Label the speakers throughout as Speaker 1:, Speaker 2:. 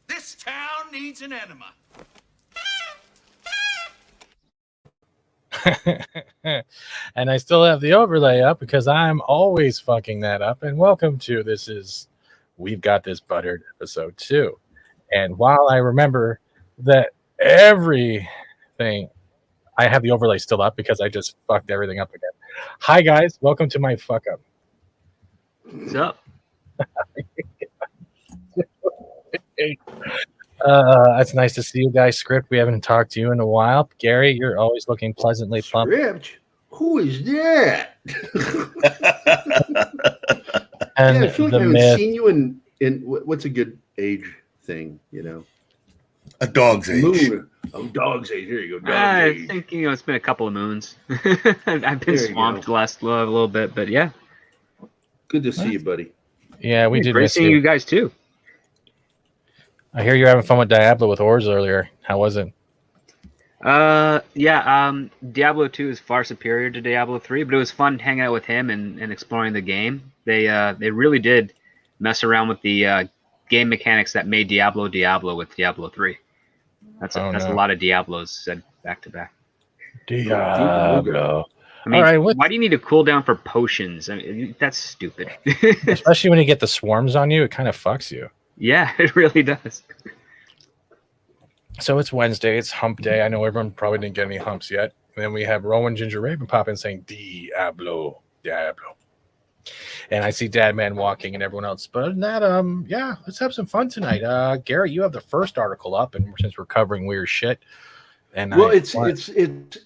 Speaker 1: This town needs an enema.
Speaker 2: And I still have the overlay up because I'm always fucking that up. And welcome to We've Got This Buttered episode 2. And while I remember that everything, I have the overlay still up because I just fucked everything up again. Hi guys, welcome to my fuck up.
Speaker 3: What's up?
Speaker 2: It's nice to see you guys. Script, we haven't talked to you in a while. Gary, you're always looking pleasantly plump.
Speaker 4: Script? Who is that?
Speaker 2: And
Speaker 4: I feel like I haven't seen you in what's a good age thing, you know?
Speaker 5: A dog's age.
Speaker 4: Moon. Oh, dog's age. There you go.
Speaker 3: I
Speaker 4: Dog's age.
Speaker 3: think, it's been a couple of moons. I've been
Speaker 4: There you
Speaker 3: swamped
Speaker 4: go.
Speaker 3: the last little bit, but yeah.
Speaker 4: Good to see you, buddy.
Speaker 2: Yeah, we did
Speaker 3: Great
Speaker 2: miss
Speaker 3: seeing
Speaker 2: you.
Speaker 3: you guys too.
Speaker 2: I hear you're having fun with Diablo with Ors earlier. How was it?
Speaker 3: Diablo 2 is far superior to Diablo 3, but it was fun hanging out with him and exploring the game. They really did mess around with the game mechanics that made Diablo with Diablo 3. That's a lot of Diablos said back to back.
Speaker 2: Diablo.
Speaker 3: I mean,
Speaker 2: All right,
Speaker 3: why do you need a cooldown for potions? I mean, that's stupid.
Speaker 2: Especially when you get the swarms on you, it kind of fucks you.
Speaker 3: Yeah, it really does.
Speaker 2: So it's Wednesday. It's hump day. I know everyone probably didn't get any humps yet. And then we have Rowan Ginger Raven pop in saying, Diablo. And I see Dad Man walking and everyone else. But other than that, yeah, let's have some fun tonight. Gary, you have the first article up, and since we're covering weird shit. And
Speaker 4: well,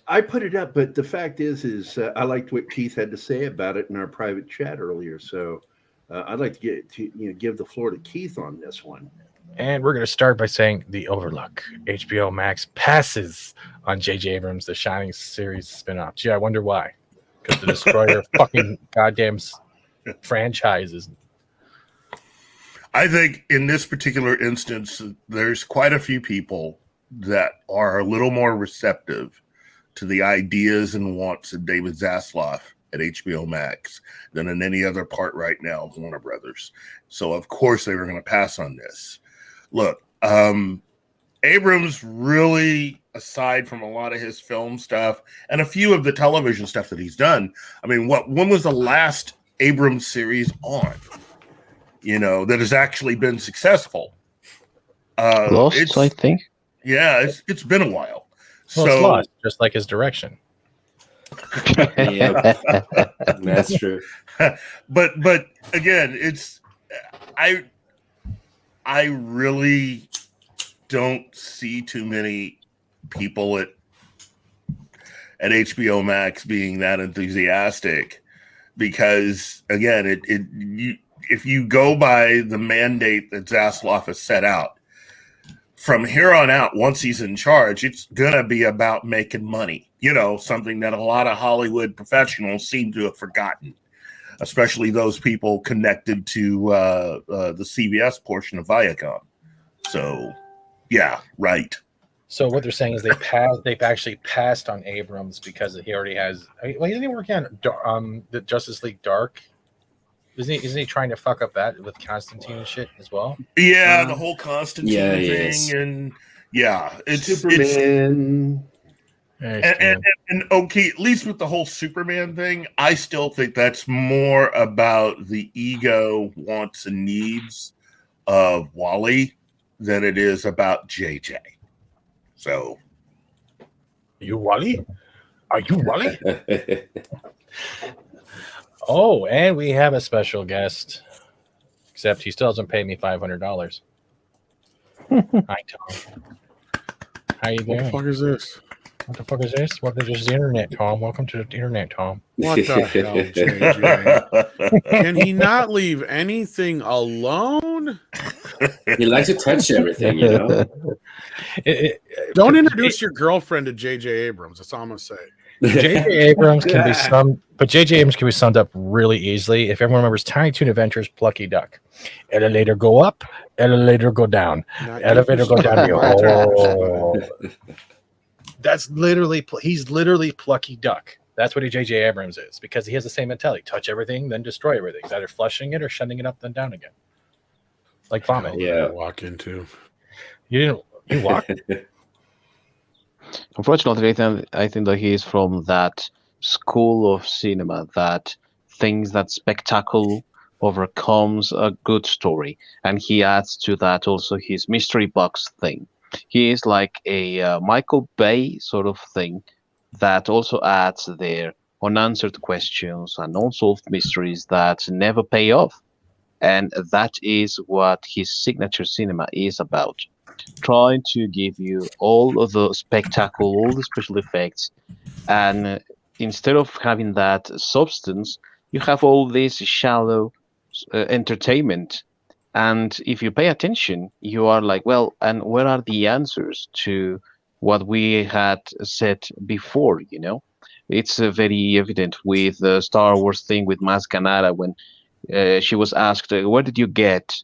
Speaker 4: I put it up, but the fact is I liked what Keith had to say about it in our private chat earlier. So I'd like to give the floor to Keith on this one.
Speaker 2: And we're going to start by saying the Overlook. HBO Max passes on J.J. Abrams' The Shining series spinoff. Gee, I wonder why. Because the destroyer of fucking goddamn franchises.
Speaker 5: I think in this particular instance, there's quite a few people that are a little more receptive to the ideas and wants of David Zaslav at HBO Max than in any other part right now of Warner Brothers. So, of course, they were going to pass on this. Look, Abrams really, aside from a lot of his film stuff and a few of the television stuff that he's done, I mean, when was the last Abrams series on, that has actually been successful?
Speaker 6: Lost, I think.
Speaker 5: Yeah, it's been a while.
Speaker 2: Well, it's Lost, just like his direction.
Speaker 7: Yeah, that's true.
Speaker 5: But again, I really don't see too many people at HBO Max being that enthusiastic because, again, if you go by the mandate that Zaslav has set out, from here on out, once he's in charge, it's going to be about making money, something that a lot of Hollywood professionals seem to have forgotten, especially those people connected to the CBS portion of Viacom. So, yeah, right.
Speaker 2: So what they're saying is they've actually passed on Abrams because he already has. Well, isn't he working on the Justice League Dark? Isn't he trying to fuck up that with Constantine and shit as well?
Speaker 5: Yeah, the whole Constantine thing,
Speaker 7: yes.
Speaker 5: and it's
Speaker 4: Superman.
Speaker 5: And okay, at least with the whole Superman thing, I still think that's more about the ego, wants, and needs of Wally than it is about JJ. So,
Speaker 2: you Wally? Are you Wally? Oh, and we have a special guest. Except he still hasn't paid me $500. Hi, Tom. How you doing?
Speaker 8: What the fuck is this?
Speaker 2: What the fuck is this? What is this? The internet, Tom? Welcome to the internet, Tom.
Speaker 8: What the hell, JJ? Can he not leave anything alone?
Speaker 7: He likes to touch everything,
Speaker 8: Don't introduce your girlfriend to J.J. Abrams. That's all I'm gonna say.
Speaker 2: J.J. Abrams can be summed up really easily. If everyone remembers Tiny Toon Adventures, Plucky Duck. Elevator go up, elevator go down. Elevator go down. That's literally he's literally Plucky Duck. That's what a J.J. Abrams is, because he has the same mentality: touch everything, then destroy everything. He's either flushing it or shutting it up, then down again, like vomit.
Speaker 8: Yeah, walk into.
Speaker 2: You walk.
Speaker 6: Unfortunately, I think that he is from that school of cinema that thinks that spectacle overcomes a good story, and he adds to that also his mystery box thing. He is like a Michael Bay sort of thing that also adds their unanswered questions and unsolved mysteries that never pay off. And that is what his signature cinema is about. Trying to give you all of the spectacle, all the special effects, and instead of having that substance, you have all this shallow entertainment. And if you pay attention, you are like, well, and where are the answers to what we had said before? It's very evident with the Star Wars thing with Maz Kanata when she was asked, where did you get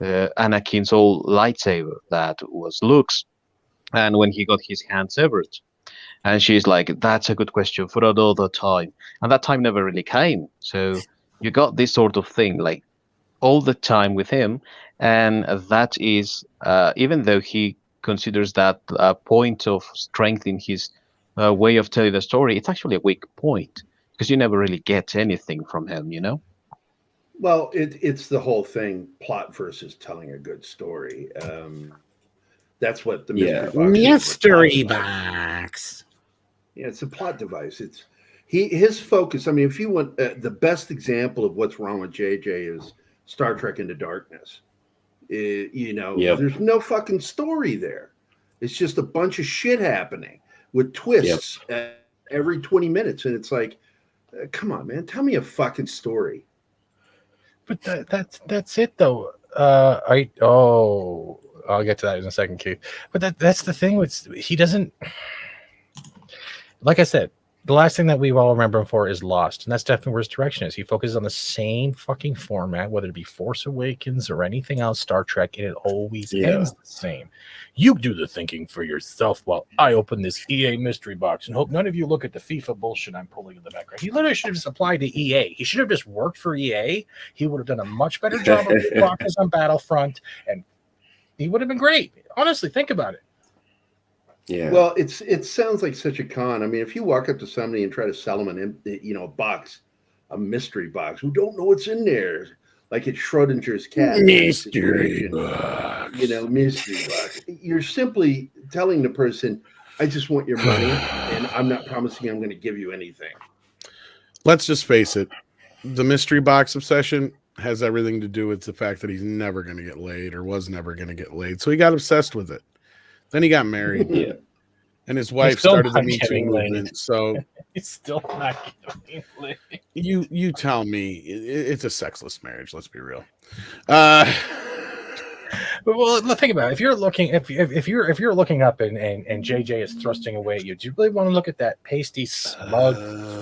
Speaker 6: Anakin's old lightsaber? That was Luke's. And when he got his hand severed. And she's like, that's a good question for another time. And that time never really came. So you got this sort of thing, like all the time with him. And that is, even though he considers that a point of strength in his way of telling the story, it's actually a weak point because you never really get anything from him,
Speaker 4: Well, it's the whole thing: plot versus telling a good story. That's what the mystery
Speaker 8: box.
Speaker 4: Yeah, it's a plot device. It's his focus. I mean, if you want the best example of what's wrong with JJ is Star Trek Into Darkness. There's no fucking story there. It's just a bunch of shit happening with twists every 20 minutes, and it's like, come on, man, tell me a fucking story.
Speaker 2: But that's it though. I'll get to that in a second, Keith. But that's the thing with he doesn't. Like I said, the last thing that we all remember him for is Lost, and that's definitely where his direction is. He focuses on the same fucking format, whether it be Force Awakens or anything else, Star Trek, and it always ends the same. You do the thinking for yourself while I open this EA mystery box and hope none of you look at the FIFA bullshit I'm pulling in the background. He literally should have just applied to EA. He should have just worked for EA. He would have done a much better job of boxes on Battlefront, and he would have been great. Honestly, think about it.
Speaker 4: Yeah. Well, it sounds like such a con. I mean, if you walk up to somebody and try to sell them a box, a mystery box, who don't know what's in there, like it's Schrodinger's cat.
Speaker 8: Mystery box.
Speaker 4: Mystery box. You're simply telling the person, I just want your money, and I'm not promising I'm going to give you anything.
Speaker 8: Let's just face it. The mystery box obsession has everything to do with the fact that he's never going to get laid or was never going to get laid. So he got obsessed with it. Then he got married, and his wife started the Me Too movement. So
Speaker 2: he's still not getting laid.
Speaker 8: You tell me it's a sexless marriage. Let's be real.
Speaker 2: Well, think about it. If you're looking, if you're looking up and JJ is thrusting away at you, do you really want to look at that pasty, smug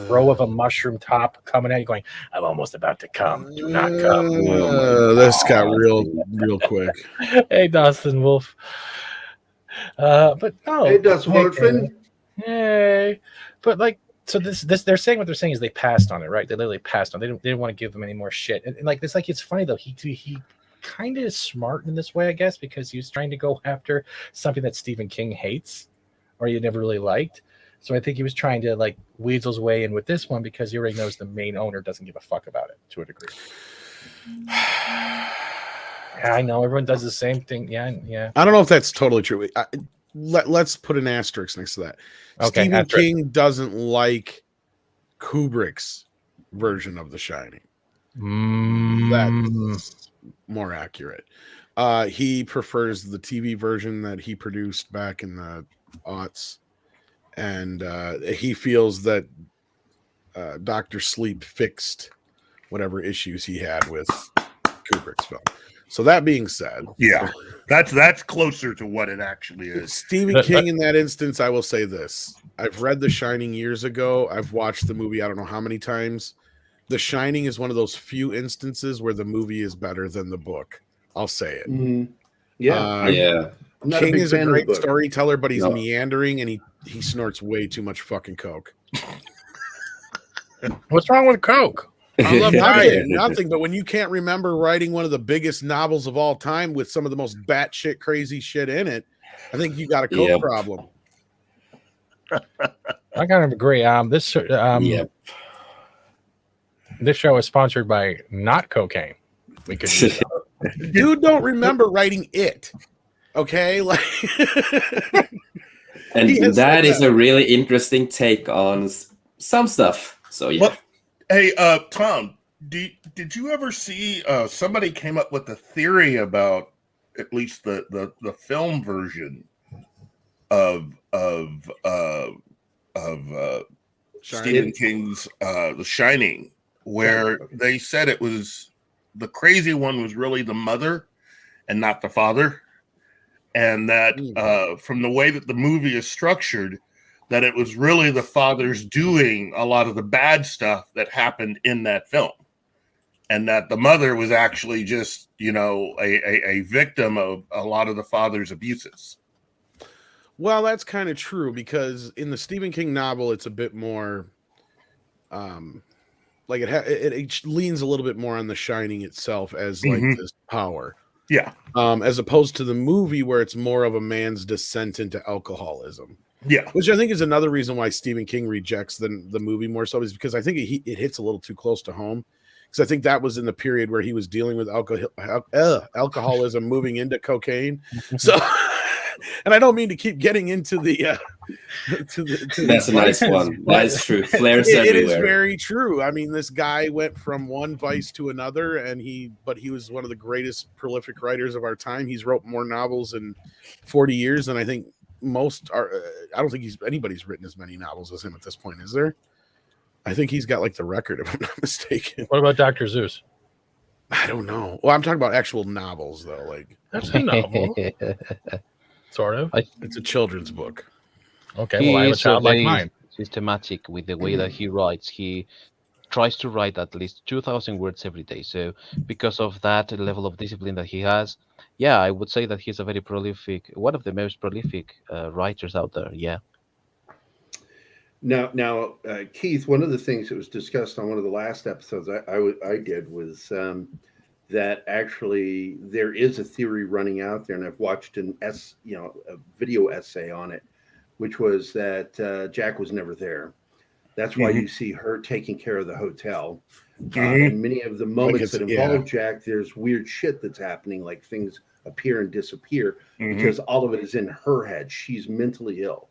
Speaker 2: row of a mushroom top coming at you, going, "I'm almost about to come. Do not come."
Speaker 8: This got real quick.
Speaker 2: Hey, Dustin Wolf. But no.
Speaker 4: Hey, Dustin Wolfen.
Speaker 2: Hey, but like, so this they're saying what they're saying is they passed on it, right? They literally passed on. They didn't want to give them any more shit. And like this, like it's funny though. He kind of is smart in this way, I guess, because he was trying to go after something that Stephen King hates or he never really liked. So I think he was trying to like weasel his way in with this one because he already knows the main owner doesn't give a fuck about it to a degree. Yeah, I know everyone does the same thing. Yeah.
Speaker 8: I don't know if that's totally true. Let's put an asterisk next to that. Okay, Stephen King doesn't like Kubrick's version of The Shining. That's more accurate. He prefers the TV version that he produced back in the aughts, and he feels that Dr. Sleep fixed whatever issues he had with Kubrick's film. So that being said,
Speaker 5: yeah, that's closer to what it actually is.
Speaker 8: Stephen King, in that instance, I will say this: I've read The Shining years ago. I've watched the movie I don't know how many times. The Shining is one of those few instances where the movie is better than the book. I'll say it.
Speaker 4: Mm-hmm. Yeah, I'm not a
Speaker 8: King
Speaker 4: big
Speaker 8: is a
Speaker 4: fan of the
Speaker 8: great
Speaker 4: book.
Speaker 8: storyteller, but he's
Speaker 7: No.
Speaker 8: meandering and he snorts way too much fucking coke.
Speaker 2: What's wrong with Coke? I love diet.
Speaker 8: Nothing. But when you can't remember writing one of the biggest novels of all time with some of the most batshit crazy shit in it, I think you got a coke
Speaker 7: Yep.
Speaker 8: problem.
Speaker 2: I kind of agree. This show is sponsored by not cocaine. We could use that.
Speaker 8: Dude, don't remember writing it. Okay, like,
Speaker 7: And
Speaker 8: He has
Speaker 7: that
Speaker 8: said
Speaker 7: is
Speaker 8: that.
Speaker 7: a really interesting take on some stuff. So yeah.
Speaker 5: What? Hey, Tom, did you ever see somebody came up with a theory about at least the film version of Stephen King's The Shining, where they said it was the crazy one was really the mother and not the father, and that from the way that the movie is structured, that it was really the father's doing a lot of the bad stuff that happened in that film, and that the mother was actually just, a victim of a lot of the father's abuses.
Speaker 8: well, that's kind of true because in the Stephen King novel, it's a bit more, like it leans a little bit more on The Shining itself as like this power.
Speaker 5: Yeah.
Speaker 8: As opposed to the movie where it's more of a man's descent into alcoholism.
Speaker 5: Yeah.
Speaker 8: Which I think is another reason why Stephen King rejects the movie more so, is because I think it hits a little too close to home. Because I think that was in the period where he was dealing with alcoholism moving into cocaine. So, and I don't mean to keep getting into the
Speaker 7: That's a nice one. That's true. Flares everywhere.
Speaker 8: It is very true. I mean, this guy went from one vice to another, and he was one of the greatest prolific writers of our time. He's wrote more novels in 40 years than I think most are. I don't think anybody's written as many novels as him at this point, is there? I think he's got like the record, if I'm not mistaken.
Speaker 2: What about Dr. Zeus?
Speaker 8: I don't know. Well, I'm talking about actual novels, though. Like,
Speaker 2: that's a novel. Sort of.
Speaker 8: It's a children's book.
Speaker 2: Okay, well, I have a child like mine.
Speaker 6: Systematic with the way that he writes. He tries to write at least 2,000 words every day. So because of that level of discipline that he has, yeah, I would say that he's a very prolific, one of the most prolific writers out there. Yeah.
Speaker 4: Now, Keith, one of the things that was discussed on one of the last episodes I did was that actually there is a theory running out there, and I've watched a video essay on it, which was that Jack was never there. That's why you see her taking care of the hotel. And many of the moments that involve Jack, there's weird shit that's happening, like things appear and disappear because all of it is in her head. She's mentally ill.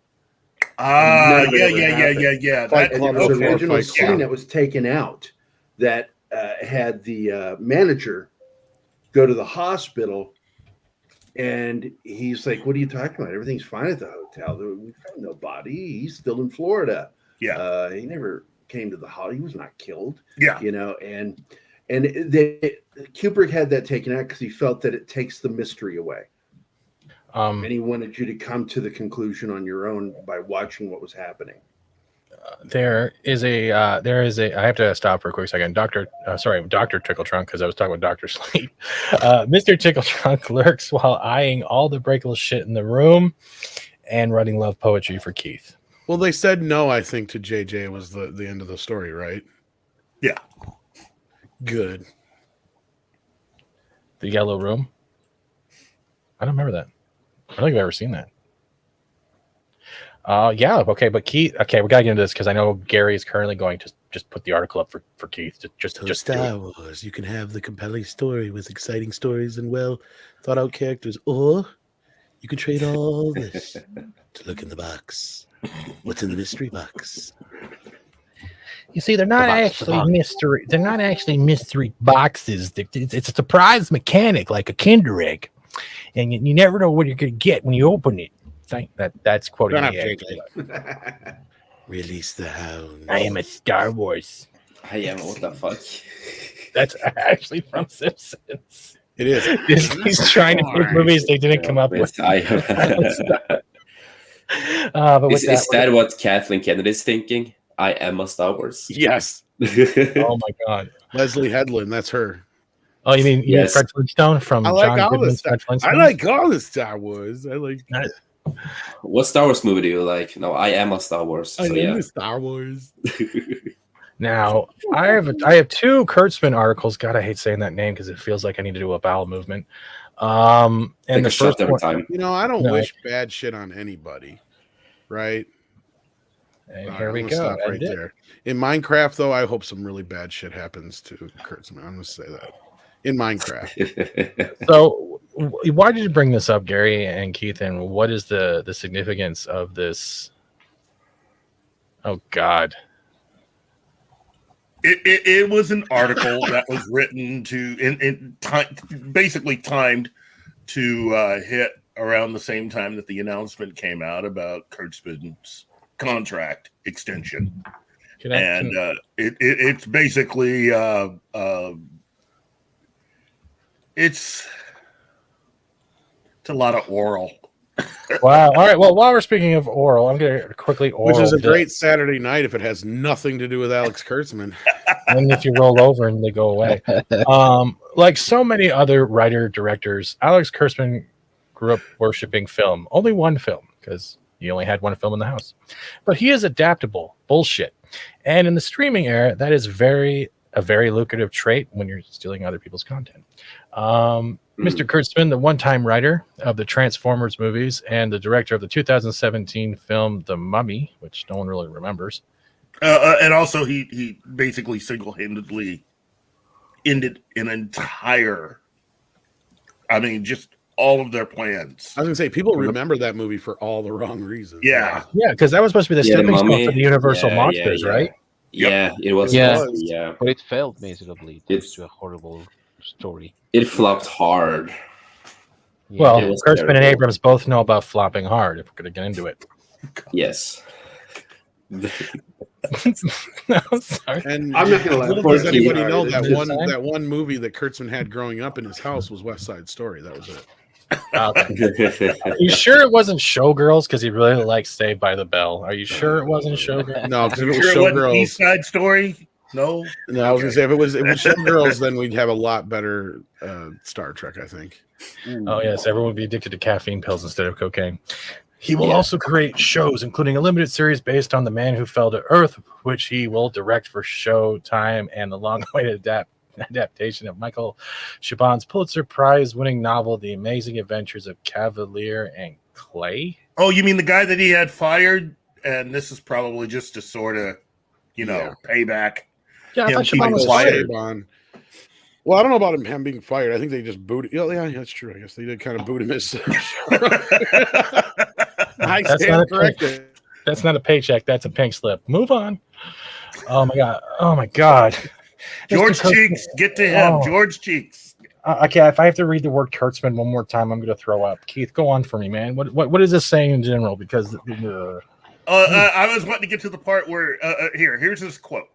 Speaker 5: Yeah.
Speaker 4: There was an original scene that was taken out that had the manager go to the hospital, and he's like, "What are you talking about? Everything's fine at the hotel. We've got no body. He's still in Florida.
Speaker 5: Yeah,
Speaker 4: he never came to the hospital. He was not killed.
Speaker 5: Yeah,
Speaker 4: and Kubrick had that taken out because he felt that it takes the mystery away." And he wanted you to come to the conclusion on your own by watching what was happening.
Speaker 2: There is a. I have to stop for a quick second. Dr. Tickletrunk, because I was talking about Dr. Sleep. Mr. Tickletrunk lurks while eyeing all the breakable shit in the room and writing love poetry for Keith.
Speaker 8: Well, they said no, I think, to JJ was the end of the story, right?
Speaker 5: Yeah.
Speaker 8: Good.
Speaker 2: The Yellow Room? I don't remember that. I don't think I've ever seen that. Yeah, okay, but Keith, we gotta get into this because I know Gary is currently going to just put the article up for Keith. Just
Speaker 8: Star Wars. You can have the compelling story with exciting stories and well thought out characters, or you can trade all this to look in the box. What's in the mystery box?
Speaker 2: You see, they're not actually mystery. They're not actually mystery boxes. It's a surprise mechanic, like a Kinder Egg, and you never know what you're going to get when you open it. That's quoting me.
Speaker 8: Release the hound.
Speaker 2: I am a Star Wars.
Speaker 7: I am. What the fuck?
Speaker 2: That's actually from Simpsons.
Speaker 8: It is.
Speaker 2: He's trying to make movies they didn't come up with.
Speaker 7: Is that what Kathleen Kennedy's thinking? I am a Star Wars.
Speaker 8: Yes.
Speaker 2: Oh my God.
Speaker 8: Leslie Headland, that's her.
Speaker 2: Oh, you mean
Speaker 7: Yes.
Speaker 2: Fred Flintstone from
Speaker 8: I like
Speaker 2: John
Speaker 8: all
Speaker 2: Goodman's
Speaker 8: the
Speaker 2: Fred
Speaker 8: I
Speaker 2: Flintstone?
Speaker 8: like all the Star Wars. I like.
Speaker 7: What Star Wars movie do you like? No, I am a Star Wars.
Speaker 8: I
Speaker 7: So
Speaker 8: like
Speaker 7: yeah.
Speaker 8: the Star Wars.
Speaker 2: Now, I have two Kurtzman articles. God, I hate saying that name because it feels like I need to do a bowel movement. And
Speaker 7: Take
Speaker 2: the
Speaker 7: a shot
Speaker 2: first
Speaker 7: every
Speaker 2: one,
Speaker 7: time.
Speaker 8: You know, I don't
Speaker 2: No.
Speaker 8: wish bad shit on anybody, right?
Speaker 2: and
Speaker 8: All
Speaker 2: here
Speaker 8: right,
Speaker 2: we
Speaker 8: I'm gonna
Speaker 2: go.
Speaker 8: stop right
Speaker 2: End it.
Speaker 8: there. In Minecraft, though, I hope some really bad shit happens to Kurtzman. I'm gonna say that. In Minecraft,
Speaker 2: So, why did you bring this up, Gary and Keith? And what is the significance of this? Oh God!
Speaker 5: It was an article that was written basically timed to hit around the same time that the announcement came out about Kurtzman's contract extension. It's basically it's a lot of oral.
Speaker 2: Wow. All right. Well, while we're speaking of oral, I'm going to quickly oral.
Speaker 8: which is a
Speaker 2: this.
Speaker 8: great Saturday night if it has nothing to do with Alex Kurtzman.
Speaker 2: And if you roll over and they go away. Like so many other writer directors, Alex Kurtzman grew up worshiping film. Only one film, because he only had one film in the house. But he is adaptable. Bullshit. And in the streaming era, that is a very lucrative trait when you're stealing other people's content. Mr. Kurtzman, the one-time writer of the Transformers movies and the director of the 2017 film The Mummy, which no one really remembers.
Speaker 5: And also, he basically single-handedly ended an entire, just all of their plans.
Speaker 8: I was gonna say people remember that movie for all the wrong reasons.
Speaker 5: Yeah,
Speaker 2: because that was supposed to be the stepping stone for the Universal monsters, right?
Speaker 7: Yeah, it was.
Speaker 6: Yeah, but it failed miserably. It's a horrible story.
Speaker 7: It flopped hard.
Speaker 2: Yeah, well, Kurtzman and Abrams both know about flopping hard. If we're going to get into it.
Speaker 7: Yes.
Speaker 2: No, sorry.
Speaker 8: And
Speaker 4: I'm not going to lie.
Speaker 8: Does anybody know that one movie that Kurtzman had growing up in his house was West Side Story? That was it.
Speaker 2: Okay. Are you sure it wasn't Showgirls? Because he really likes Saved by the Bell. Are you sure it wasn't Showgirls?
Speaker 8: No, because if it was
Speaker 5: Sure it wasn't
Speaker 8: Showgirls.
Speaker 5: East Side Story? No.
Speaker 8: No, I was gonna say if it was Showgirls, then we'd have a lot better Star Trek, I think.
Speaker 2: Oh yes, everyone would be addicted to caffeine pills instead of cocaine. He will also create shows, including a limited series based on The Man Who Fell to Earth, which he will direct for Showtime, and the long-awaited adaptation of Michael Chabon's Pulitzer Prize-winning novel, The Amazing Adventures of Cavalier and Clay.
Speaker 5: Oh, you mean the guy that he had fired? And this is probably just to sort of, payback.
Speaker 2: Yeah, I thought
Speaker 5: Chabon
Speaker 2: was
Speaker 5: fired.
Speaker 8: Well, I don't know about him being fired. I think they just booted. Yeah, that's true. I guess they did kind of boot him as. I stand corrected.
Speaker 2: That's not a paycheck. That's a pink slip. Move on. Oh my god.
Speaker 5: George Cheeks, get to him.
Speaker 2: Oh.
Speaker 5: George Cheeks.
Speaker 2: Okay, if I have to read the word Kurtzman one more time, I'm going to throw up. Keith, go on for me, man. What is this saying in general? Because
Speaker 5: I was wanting to get to the part where here's his quote.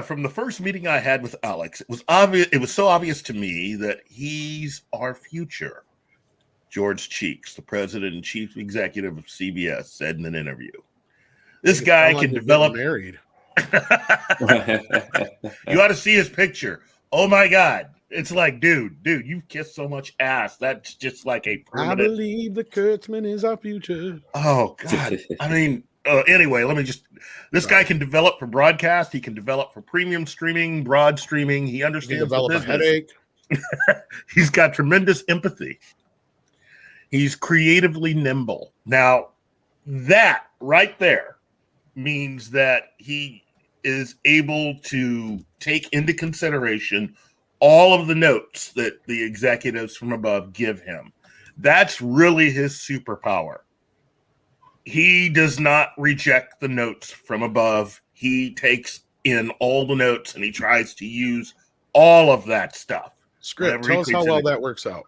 Speaker 5: From the first meeting I had with Alex, it was obvious. It was so obvious to me that he's our future. George Cheeks, the president and chief executive of CBS, said in an interview. This guy can develop.
Speaker 8: Married.
Speaker 5: You ought to see his picture. Oh my God. It's like, dude, you've kissed so much ass. That's just like a permanent.
Speaker 8: I believe the Kurtzman is our future.
Speaker 5: Oh God. Anyway, this guy can develop for broadcast. He can develop for premium streaming, broad streaming. He understands the
Speaker 8: develop a
Speaker 5: business.
Speaker 8: headache.
Speaker 5: He's got tremendous empathy. He's creatively nimble. Now, that right there means that he is able to take into consideration all of the notes that the executives from above give him. That's really his superpower. He does not reject the notes from above. He takes in all the notes and he tries to use all of that stuff.
Speaker 8: Script, tell us how well that works out.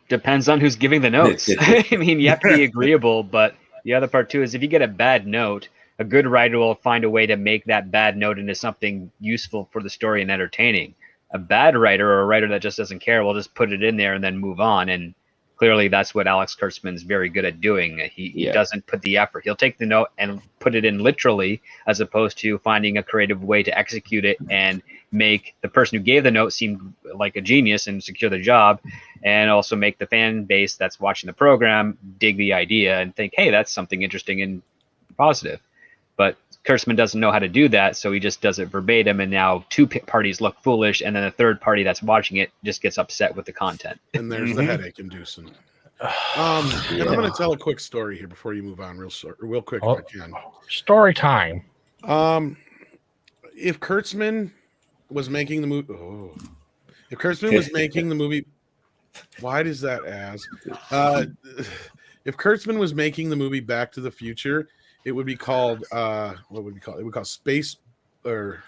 Speaker 3: Depends on who's giving the notes. I mean, you have to be agreeable, but the other part too is if you get a bad note, a good writer will find a way to make that bad note into something useful for the story and entertaining. A bad writer or a writer that just doesn't care will just put it in there and then move on. And clearly that's what Alex Kurtzman's very good at doing. He doesn't put the effort. He'll take the note and put it in literally, as opposed to finding a creative way to execute it and make the person who gave the note seem like a genius and secure the job, and also make the fan base that's watching the program dig the idea and think, hey, that's something interesting and positive. But Kurtzman doesn't know how to do that, so he just does it verbatim, and now two parties look foolish, and then the third party that's watching it just gets upset with the content.
Speaker 8: And there's the headache inducing. And I'm going to tell a quick story here before you move on, real quick if I can.
Speaker 2: Story time.
Speaker 8: If Kurtzman was making the movie, if Kurtzman was making the movie, why does that as? If Kurtzman was making the movie Back to the Future, it would be called what would we call it? It would be called Space, or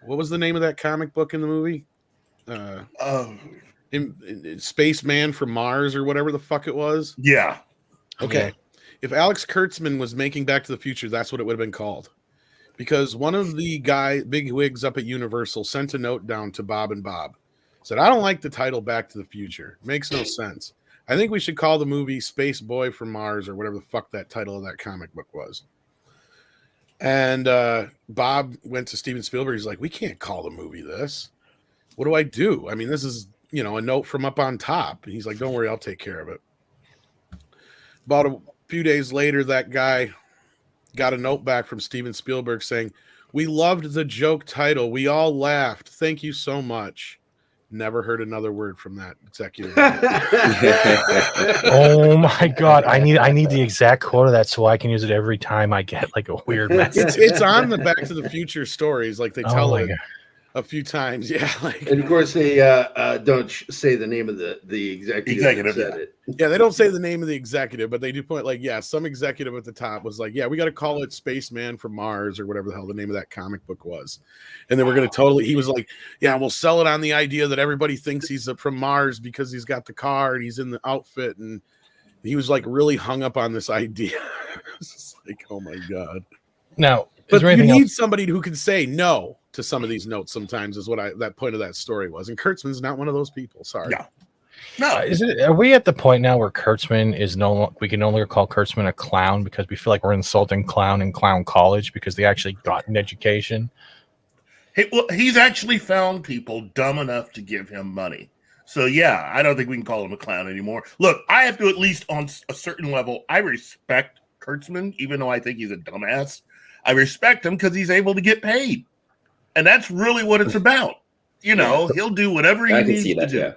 Speaker 8: what was the name of that comic book in the movie? In Spaceman from Mars or whatever the fuck it was.
Speaker 5: Yeah.
Speaker 8: Okay.
Speaker 2: Yeah.
Speaker 8: If Alex Kurtzman was making Back to the Future, that's what it would have been called. Because one of the big wigs up at Universal sent a note down to Bob and Bob. Said, I don't like the title Back to the Future. Makes no sense. I think we should call the movie Space Boy from Mars or whatever the fuck that title of that comic book was. And Bob went to Steven Spielberg. He's like, we can't call the movie this. What do I do? I mean, this is, a note from up on top. And he's like, don't worry, I'll take care of it. About a few days later, that guy got a note back from Steven Spielberg saying, we loved the joke title. We all laughed. Thank you so much. Never heard another word from that executive.
Speaker 2: Oh my god! I need the exact quote of that so I can use it every time I get like a weird message.
Speaker 8: It's on the Back to the Future stories, like they tell it
Speaker 2: God.
Speaker 8: a few times. Yeah,
Speaker 4: And of course they don't say the name of the executive that said it.
Speaker 8: Yeah, they don't say the name of the executive, but they do point some executive at the top was like, yeah, we got to call it Spaceman from Mars or whatever the hell the name of that comic book was. And then we're going to he was like, yeah, we'll sell it on the idea that everybody thinks he's from Mars because he's got the car and he's in the outfit. And he was like really hung up on this idea. It's like, oh my God.
Speaker 2: Now,
Speaker 8: but you need somebody who can say no to some of these notes sometimes is what that point of that story was. And Kurtzman's not one of those people. Sorry.
Speaker 5: No.
Speaker 2: Are we at the point now where Kurtzman is we can no longer call Kurtzman a clown because we feel like we're insulting clown in clown college because they actually got an education?
Speaker 5: Hey, well, he's actually found people dumb enough to give him money. So, yeah, I don't think we can call him a clown anymore. Look, I have to, at least on a certain level, I respect Kurtzman, even though I think he's a dumbass. I respect him because he's able to get paid. And that's really what it's about. He'll do whatever he needs to do. Yeah.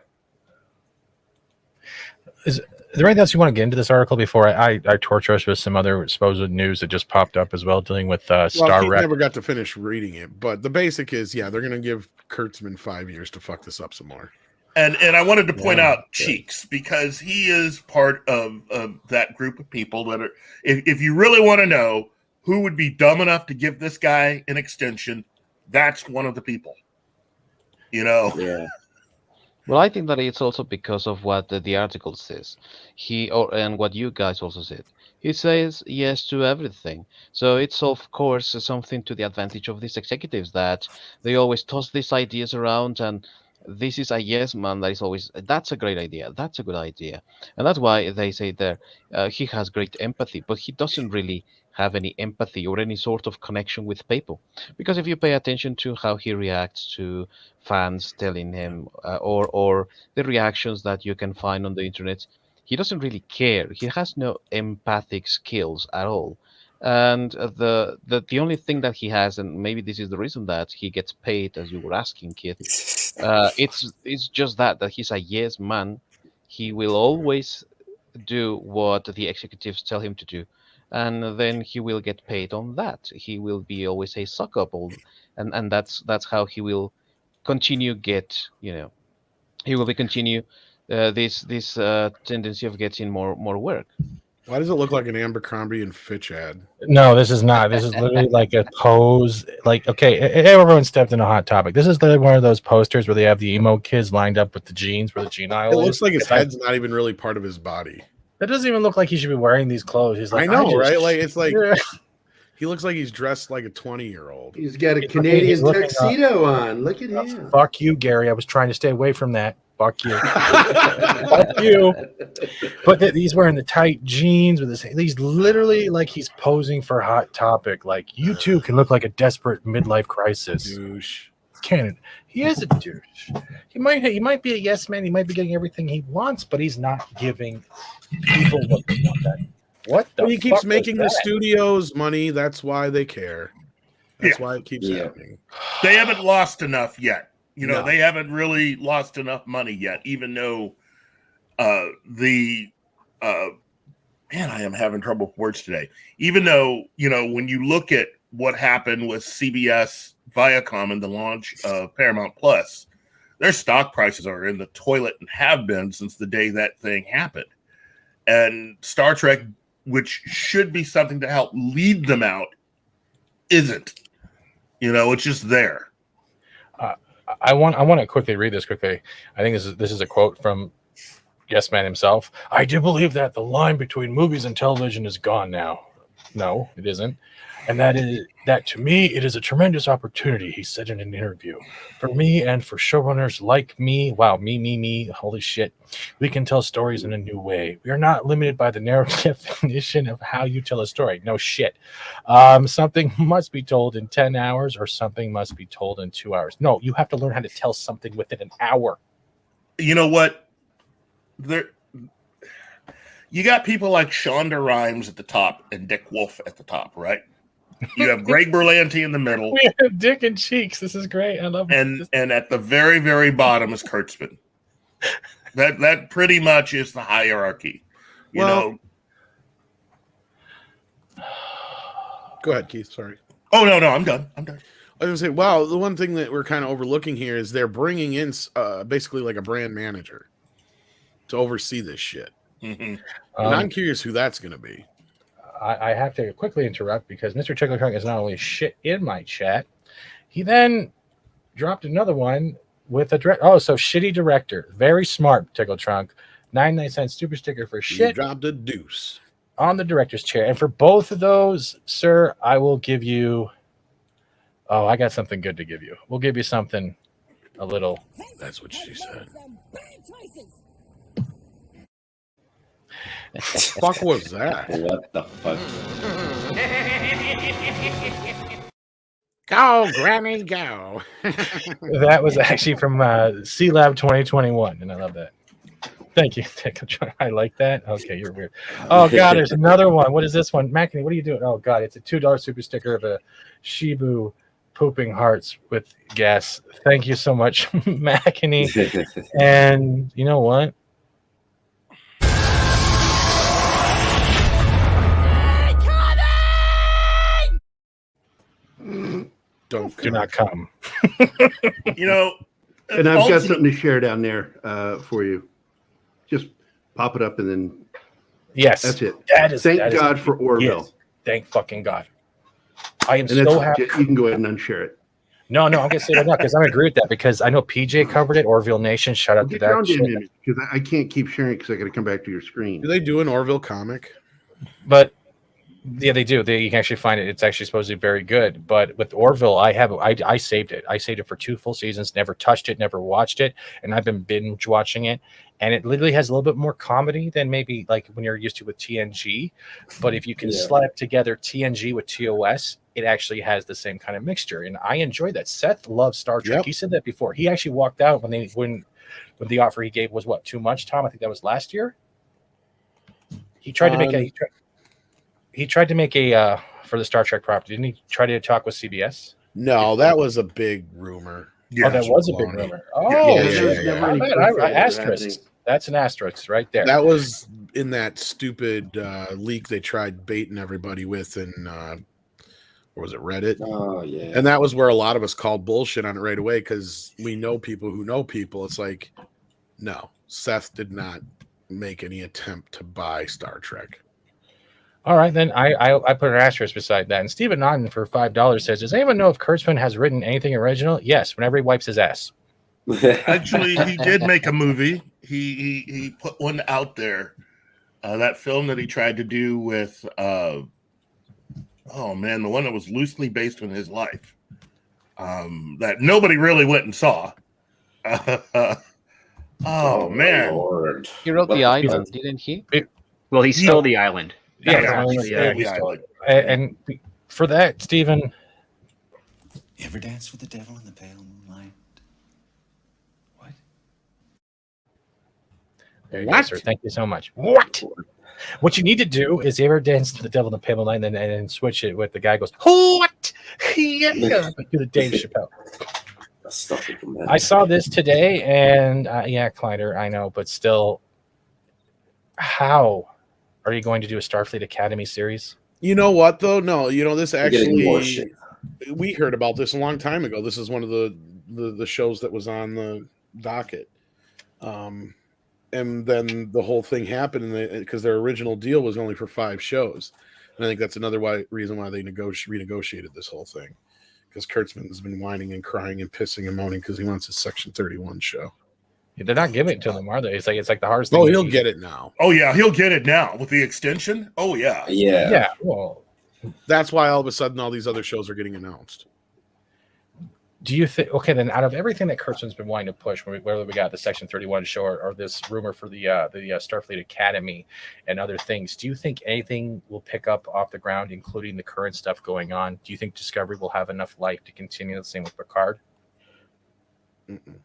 Speaker 2: Is there anything else you want to get into this article before I torture us with some other supposed news that just popped up as well, dealing with Star Rec?
Speaker 8: Never got to finish reading it, but the basic is, they're going to give Kurtzman 5 years to fuck this up some more.
Speaker 5: And I wanted to point out Cheeks because he is part of that group of people that are. If you really want to know who would be dumb enough to give this guy an extension, that's one of the people.
Speaker 7: Yeah.
Speaker 6: Well, I think that it's also because of what the article says. And what you guys also said. He says yes to everything. So it's, of course, something to the advantage of these executives that they always toss these ideas around, and this is a yes man that is always, that's a great idea, that's a good idea. And that's why they say there, he has great empathy, but he doesn't really have any empathy or any sort of connection with people. Because if you pay attention to how he reacts to fans telling him or the reactions that you can find on the internet, he doesn't really care. He has no empathic skills at all. And the only thing that he has, and maybe this is the reason that he gets paid, as you were asking, Kid, it's just that he's a yes man. He will always do what the executives tell him to do, and then he will get paid on that. He will be always a suck up, and that's how he will continue he will continue this tendency of getting more work.
Speaker 8: Why does it look like an Abercrombie and Fitch ad?
Speaker 2: No, this is not. This is literally like a pose. Like, okay, everyone stepped in a hot topic. This is one of those posters where they have the emo kids lined up with the jeans, where the jean aisle
Speaker 8: It looks like his head's not even really part of his body.
Speaker 2: That doesn't even look like he should be wearing these clothes. He's like,
Speaker 8: I know, right? Like, it's like he looks like he's dressed like a 20-year-old.
Speaker 4: He's got a Canadian tuxedo on. Look at him.
Speaker 2: Fuck you, Gary. I was trying to stay away from that. Fuck you. Fuck you. But he's wearing the tight jeans with he's literally like he's posing for Hot Topic. Like, you too can look like a desperate midlife crisis.
Speaker 8: Douche.
Speaker 2: canon. He is a douche. He might be a yes man. He might be getting everything he wants, but he's not giving people what they want. What the?
Speaker 8: Well, he keeps
Speaker 2: fuck
Speaker 8: making the
Speaker 2: was that?
Speaker 8: studios money. That's why they care. That's why it keeps happening.
Speaker 5: They haven't lost enough yet.
Speaker 8: No.
Speaker 5: They haven't really lost enough money yet, even though man, I am having trouble with words today. Even though, when you look at what happened with CBS Viacom and the launch of Paramount Plus, their stock prices are in the toilet and have been since the day that thing happened. And Star Trek, which should be something to help lead them out, isn't. It's just there.
Speaker 2: I want to quickly read this quickly. I think this is a quote from Yes Man himself. I do believe that the line between movies and television is gone now. No, it isn't. And that to me, it is a tremendous opportunity, he said in an interview. For me and for showrunners like me, wow, me, holy shit. We can tell stories in a new way. We are not limited by the narrow definition of how you tell a story. No shit. Something must be told in 10 hours or something must be told in 2 hours. No, you have to learn how to tell something within an hour.
Speaker 5: You know what? You got people like Shonda Rhimes at the top and Dick Wolf at the top, right? You have Greg Berlanti in the middle.
Speaker 2: We have Dick and Cheeks. This is great. I love
Speaker 5: it. And at the very, very bottom is Kurtzman. That pretty much is the hierarchy. You know.
Speaker 8: Go ahead, Keith. Sorry.
Speaker 5: Oh no, I'm done.
Speaker 8: I was gonna say, wow, the one thing that we're kind of overlooking here is they're bringing in basically like a brand manager to oversee this shit.
Speaker 5: Mm-hmm.
Speaker 8: And I'm curious who that's gonna be.
Speaker 2: I have to quickly interrupt because Mr. Tickle Trunk is not only shit in my chat, he then dropped another one with a direct. Oh, so shitty director. Very smart, Tickle Trunk. 99-cent super sticker for shit.
Speaker 8: You dropped a deuce
Speaker 2: on the director's chair. And for both of those, sir, I will give you. Oh, I got something good to give you. We'll give you something a little.
Speaker 8: That's what she said. What the fuck was that?
Speaker 7: What the fuck?
Speaker 8: Go, Granny, go.
Speaker 2: That was actually from C Lab 2021, and I love that. Thank you. I like that. Okay, you're weird. Oh, God, there's another one. What is this one? Mackie, what are you doing? Oh, God, it's a $2 super sticker of a Shibu pooping hearts with gas. Thank you so much, Mackie. And you know what? Do not come.
Speaker 4: And I've got something to share down there for you. Just pop it up and then.
Speaker 2: Yes,
Speaker 4: that's it.
Speaker 2: Thank
Speaker 4: God for Orville.
Speaker 2: Yes. Thank fucking God. I am
Speaker 4: and
Speaker 2: so happy.
Speaker 4: You can go ahead and unshare it.
Speaker 2: No, I'm gonna say that now because I agree with that because I know PJ covered it. Orville Nation, shout out to that.
Speaker 4: Because I can't keep sharing because I got to come back to your screen.
Speaker 8: Do they do an Orville comic?
Speaker 2: But. Yeah, they do. You can actually find it. It's actually supposed to be very good. But with Orville, I saved it. I saved it for 2 full seasons. Never touched it. Never watched it. And I've been binge watching it. And it literally has a little bit more comedy than maybe like when you're used to with TNG. But if you can slap together TNG with TOS, it actually has the same kind of mixture. And I enjoy that. Seth loves Star Trek. Yep. He said that before. He actually walked out when the offer he gave was what, too much, Tom? I think that was last year. He tried to make He tried to make a for the Star Trek property. Didn't he try to talk with CBS?
Speaker 8: No, that was a big rumor.
Speaker 2: Yeah, that was a big rumor. Oh, asterisk. That's an asterisk right there.
Speaker 8: That was in that stupid leak they tried baiting everybody with in or was it Reddit?
Speaker 7: Oh yeah.
Speaker 8: And that was where a lot of us called bullshit on it right away because we know people who know people. It's like, no, Seth did not make any attempt to buy Star Trek.
Speaker 2: All right, then I put an asterisk beside that. And Stephen Naughton for $5 says, does anyone know if Kurtzman has written anything original? Yes, whenever he wipes his ass.
Speaker 5: Actually, he did make a movie. He put one out there. That film that he tried to do with, the one that was loosely based on his life. That nobody really went and saw. Oh, man.
Speaker 7: Lord.
Speaker 6: He wrote The Island, didn't he?
Speaker 3: Well, he stole The Island.
Speaker 2: Yeah, and for that, Stephen,
Speaker 9: You ever danced with the devil in the pale moonlight? What?
Speaker 2: There you go, sir. Thank you so much. What you need to do is you ever dance to the devil in the pale moonlight and then switch it with the guy goes, what? Yeah. Do the Dave Chappelle. I saw this today, and yeah, Kleider, I know, but still, how are you going to do a Starfleet Academy series?
Speaker 8: You know what, though? No, this actually, we heard about this a long time ago. This is one of the shows that was on the docket. And then the whole thing happened because their original deal was only for 5 shows. And I think that's another reason why they renegotiated this whole thing. Because Kurtzman has been whining and crying and pissing and moaning because he wants his Section 31 show.
Speaker 2: Yeah, they're not giving it to them, are they? It's like the hardest thing.
Speaker 8: Oh, he'll get it now.
Speaker 5: Oh yeah, he'll get it now with the extension. Oh yeah.
Speaker 2: Yeah. Well,
Speaker 8: that's why all of a sudden all these other shows are getting announced.
Speaker 2: Do you think? Okay, then out of everything that Kurtzman's been wanting to push, whether we got the Section 31 show or this rumor for the Starfleet Academy and other things, do you think anything will pick up off the ground, including the current stuff going on? Do you think Discovery will have enough life to continue? The same with Picard.
Speaker 8: Mm-mm.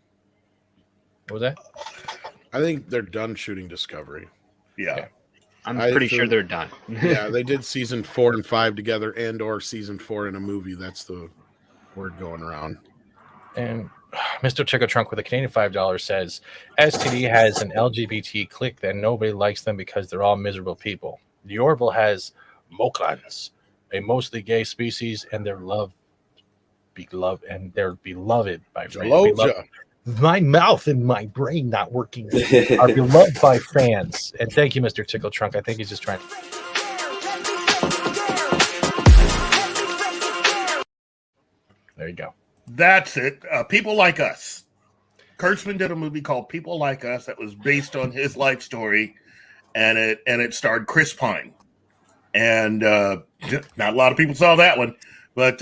Speaker 2: What was that?
Speaker 8: I think they're done shooting Discovery.
Speaker 5: Yeah.
Speaker 2: Okay.
Speaker 3: I'm pretty sure they're done.
Speaker 8: Yeah, they did season 4 and 5 together, and/or season 4 in a movie. That's the word going around.
Speaker 2: And Mr. Tickle Trunk with a Canadian $5 says, STD has an LGBT clique that nobody likes them because they're all miserable people. The Orville has Mokans, a mostly gay species, and they're beloved by fans. My mouth and my brain not working are beloved by fans. And thank you, Mr. Tickle Trunk. I think he's just trying to. There you go.
Speaker 5: That's it. People Like Us. Kurtzman did a movie called People Like Us that was based on his life story, and it starred Chris Pine. And not a lot of people saw that one, but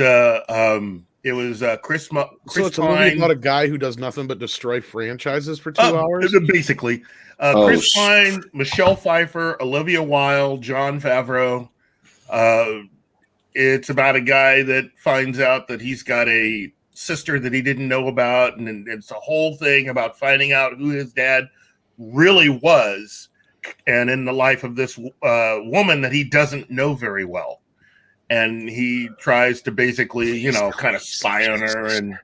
Speaker 5: it was Chris Pine.
Speaker 8: So it's a movie about a guy who does nothing but destroy franchises for 2 hours?
Speaker 5: Basically. Chris Pine, Michelle Pfeiffer, Olivia Wilde, Jon Favreau. It's about a guy that finds out that he's got a sister that he didn't know about, and it's a whole thing about finding out who his dad really was, and in the life of this woman that he doesn't know very well, and he tries to basically, kind of spy on her. And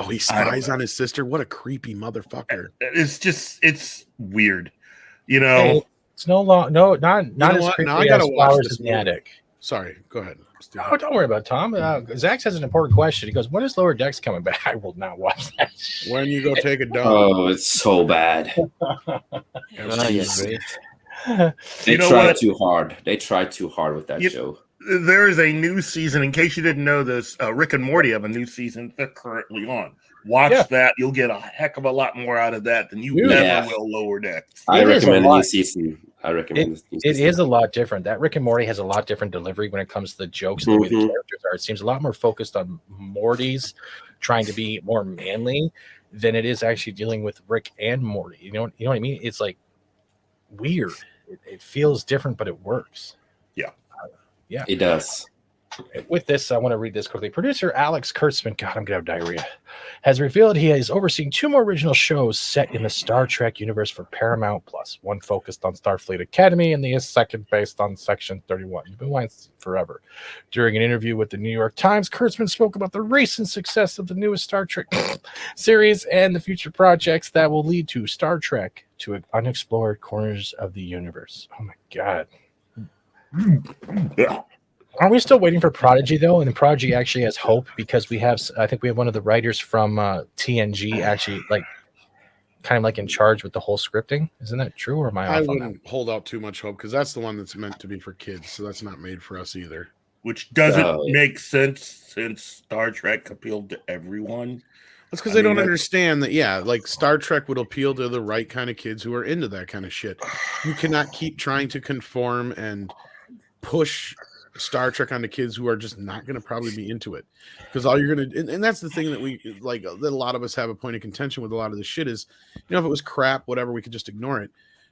Speaker 8: he spies on his sister. What a creepy motherfucker!
Speaker 5: It's weird,
Speaker 2: Hey, it's not as creepy as Flowers in the Attic.
Speaker 8: Sorry, go ahead.
Speaker 2: Oh, don't worry about it, Tom. Zach has an important question. He goes, when is Lower Decks coming back? I will not watch that.
Speaker 8: When you go take a dump.
Speaker 7: Oh, it's so bad. They tried too hard. They tried too hard with that show.
Speaker 5: There is a new season. In case you didn't know this, Rick and Morty have a new season they're currently on. Watch that. You'll get a heck of a lot more out of that than you ever will Lower Decks.
Speaker 7: I recommend the new season. It
Speaker 2: is a lot different. That Rick and Morty has a lot different delivery when it comes to the jokes and the way the characters are. It seems a lot more focused on Morty's trying to be more manly than it is actually dealing with Rick and Morty. You know what I mean? It's like weird. It feels different, but it works. Yeah,
Speaker 7: it does.
Speaker 2: With this, I want to read this quickly. Producer Alex Kurtzman, God, I'm going to have diarrhea, has revealed he is overseeing 2 more original shows set in the Star Trek universe for Paramount Plus. One focused on Starfleet Academy and the second based on Section 31. You've been wanting forever. During an interview with the New York Times, Kurtzman spoke about the recent success of the newest Star Trek series and the future projects that will lead to Star Trek to unexplored corners of the universe. Oh my God.
Speaker 5: Yeah.
Speaker 2: Are we still waiting for Prodigy though? And Prodigy actually has hope because I think we have one of the writers from TNG actually kind of in charge with the whole scripting. Isn't that true, or am I off on that?
Speaker 8: Wouldn't hold out too much hope because that's the one that's meant to be for kids, so that's not made for us either.
Speaker 5: Which doesn't make sense since Star Trek appealed to everyone.
Speaker 8: That's because they don't understand that, Star Trek would appeal to the right kind of kids who are into that kind of shit. You cannot keep trying to conform and push Star Trek on the kids who are just not going to probably be into it, because all you're going to, and that's the thing that that a lot of us have a point of contention with a lot of this shit is, if it was crap, whatever, we could just ignore it.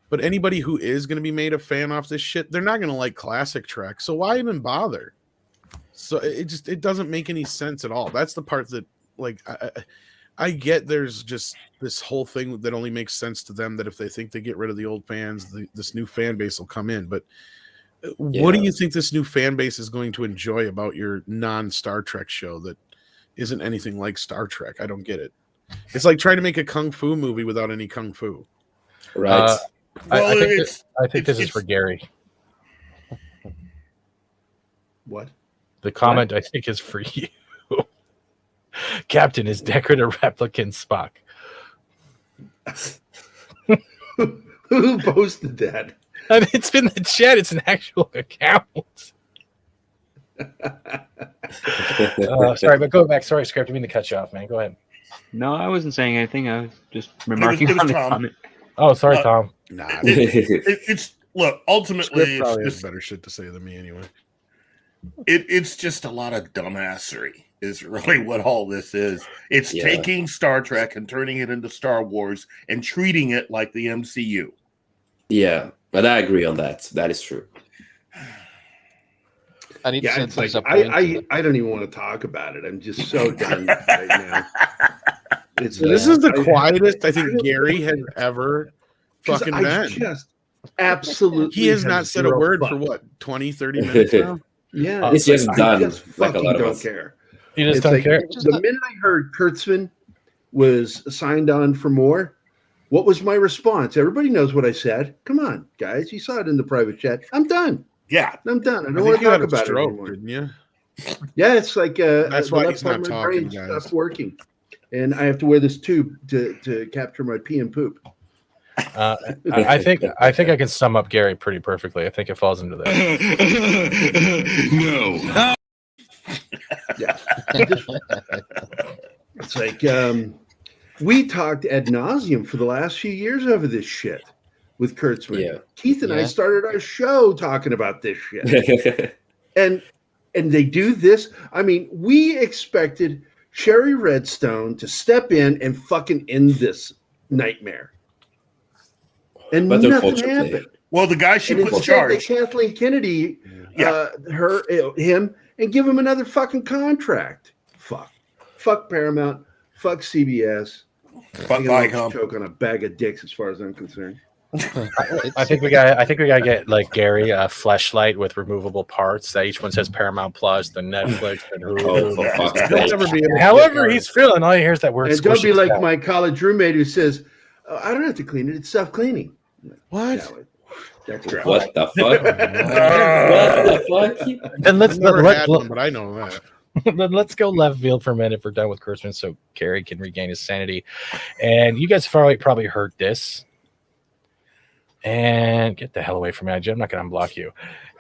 Speaker 8: But anybody who is going to be made a fan off this shit, they're not going to like classic Trek. So why even bother? So it doesn't make any sense at all. That's the part that, like, I get there's just this whole thing that only makes sense to them, that if they think they get rid of the old fans, this new fan base will come in. But what do you think this new fan base is going to enjoy about your non-Star Trek show that isn't anything like Star Trek? I don't get it. It's like trying to make a kung fu movie without any kung fu.
Speaker 7: Right.
Speaker 2: I think this is for Gary.
Speaker 4: What?
Speaker 2: The comment, I think, is for you. Captain is decorative replicant Spock.
Speaker 4: Who posted that?
Speaker 2: I mean, it's been the chat. It's an actual account. Sorry, but go back. Sorry, Script. I mean to cut you off, man. Go ahead.
Speaker 3: No, I wasn't saying anything. I was just remarking
Speaker 5: it was
Speaker 3: on the
Speaker 5: Tom.
Speaker 3: comment.
Speaker 2: Oh, sorry, Tom.
Speaker 8: Nah,
Speaker 5: It's look. Ultimately,
Speaker 8: Script probably has
Speaker 5: it's
Speaker 8: better shit to say than me anyway.
Speaker 5: it's just a lot of dumbassery. Is really what all this is. It's taking Star Trek and turning it into Star Wars and treating it like the MCU.
Speaker 7: Yeah, but I agree on that. That is true.
Speaker 4: It's like, I don't even want to talk about it. I'm just so done right now.
Speaker 8: This is the quietest I think Gary has ever fucking been.
Speaker 4: Just absolutely.
Speaker 8: He has not said a word for what, 20, 30 minutes now?
Speaker 4: Yeah.
Speaker 7: It's just done.
Speaker 4: I just
Speaker 7: like a lot of
Speaker 4: don't
Speaker 7: us.
Speaker 4: care.
Speaker 2: You just don't care.
Speaker 4: The minute I heard Kurtzman was signed on for more, what was my response? Everybody knows what I said. Come on, guys. You saw it in the private chat. I'm done.
Speaker 5: Yeah.
Speaker 4: I'm done. I don't want to talk about it anymore.
Speaker 8: Didn't you?
Speaker 4: Yeah, it's like
Speaker 8: that's why he's
Speaker 4: my
Speaker 8: not talking,
Speaker 4: brain
Speaker 8: guys.
Speaker 4: stopped working. And I have to wear this tube to capture my pee and poop.
Speaker 2: I think I can sum up Gary pretty perfectly. I think it falls into that.
Speaker 1: No.
Speaker 4: Yeah. It's like we talked ad nauseum for the last few years over this shit with Kurtzman.
Speaker 7: Yeah.
Speaker 4: Keith and I started our show talking about this shit. and they do this. I mean, we expected Sherry Redstone to step in and fucking end this nightmare. And
Speaker 7: But
Speaker 4: nothing happened.
Speaker 5: Well, the guy she
Speaker 4: And
Speaker 5: put in
Speaker 4: instead, they
Speaker 5: charge.
Speaker 4: Kathleen Kennedy, him, and give him another fucking contract. Fuck Paramount. Fuck CBS.
Speaker 5: Fuck
Speaker 4: I
Speaker 5: Viacom.
Speaker 4: choke on a bag of dicks, as far as I'm concerned.
Speaker 2: I think we got to get like Gary a fleshlight with removable parts that each one says Paramount Plus, the Netflix, and Hulu. However he's feeling, all you hear is that word.
Speaker 4: And don't be like my college roommate who says, "I don't have to clean it; it's self-cleaning."
Speaker 8: What?
Speaker 4: That's right.
Speaker 7: What the fuck? What the fuck?
Speaker 2: Then let's
Speaker 8: but I know that.
Speaker 2: Let's go left field for a minute. We're done with Kurtzman, so Gary can regain his sanity. And you guys have probably heard this. And get the hell away from me, I'm not going to unblock you.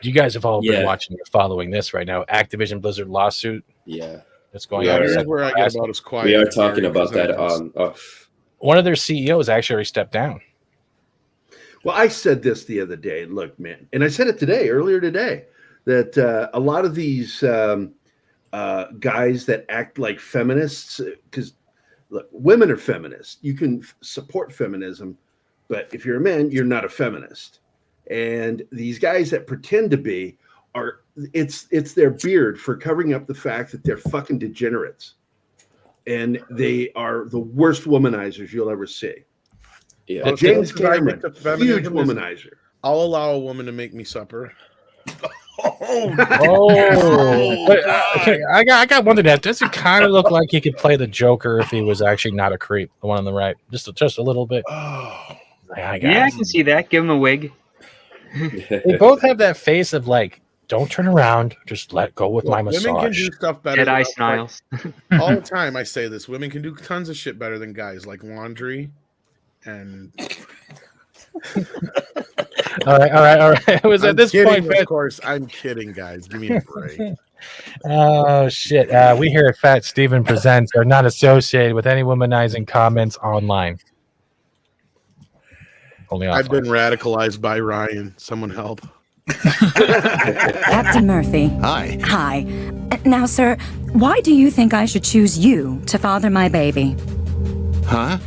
Speaker 2: You guys have all been watching and following this right now. Activision Blizzard lawsuit.
Speaker 7: Yeah.
Speaker 2: That's going on.
Speaker 8: This is where I get about as quiet.
Speaker 7: We are talking about that on.
Speaker 2: One of their CEOs actually already stepped down.
Speaker 4: Well, I said this the other day. Look, man, and I said it earlier today, that a lot of these guys that act like feminists, because look, women are feminists. You can support feminism, but if you're a man, you're not a feminist. And these guys that pretend to be it's their beard for covering up the fact that they're fucking degenerates. And they are the worst womanizers you'll ever see.
Speaker 7: Yeah.
Speaker 4: James Cameron, huge womanizer.
Speaker 8: I'll allow a woman to make me supper.
Speaker 2: I got one to that. Does it kind of look like he could play the Joker if he was actually not a creep? The one on the right, just a little bit.
Speaker 3: I can see that. Give him a wig.
Speaker 2: They both have that face of like, don't turn around, just let go with my massage.
Speaker 8: Women can do stuff better.
Speaker 3: Dead eye smiles.
Speaker 8: All the time I say this. Women can do tons of shit better than guys, like laundry and
Speaker 2: all right. It was at this point,
Speaker 8: of course, I'm kidding, guys. Give me a break.
Speaker 2: Oh shit. We here at Fat Steven Presents are not associated with any womanizing comments online. Only
Speaker 8: I've been radicalized by Ryan. Someone help.
Speaker 10: Captain Murphy.
Speaker 11: Hi.
Speaker 10: Hi. Now, sir, why do you think I should choose you to father my baby?
Speaker 11: Huh?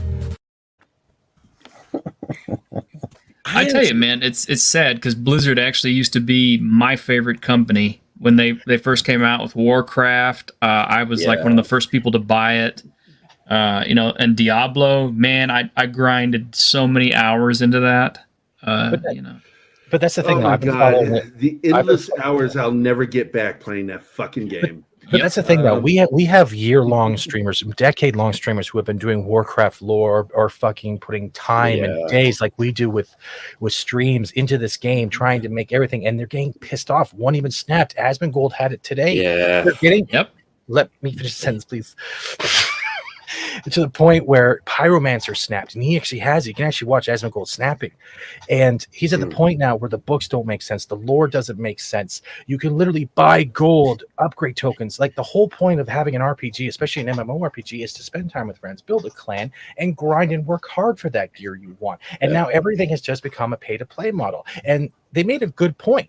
Speaker 12: I tell you, man, it's sad because Blizzard actually used to be my favorite company
Speaker 11: when they first came out with Warcraft. I was like one of the first people to buy it. And Diablo, man, I grinded so many hours into that.
Speaker 2: But that's the thing.
Speaker 4: Oh my God, the endless hours I'll never get back playing that fucking game.
Speaker 2: But that's the thing, though. We have year-long streamers, decade-long streamers who have been doing Warcraft lore or fucking putting time and days like we do with streams into this game, trying to make everything, and they're getting pissed off. One even snapped. Asmongold had it today.
Speaker 7: Yeah.
Speaker 2: They're getting. Yep. Let me finish the sentence, please. To the point where Pyromancer snapped, and he actually has it. You can actually watch Asmongold snapping, and he's at the point now where the books don't make sense, the lore doesn't make sense. You can literally buy gold, upgrade tokens. Like the whole point of having an RPG, especially an MMORPG, is to spend time with friends, build a clan, and grind and work hard for that gear you want. And now everything has just become a pay-to-play model. And they made a good point.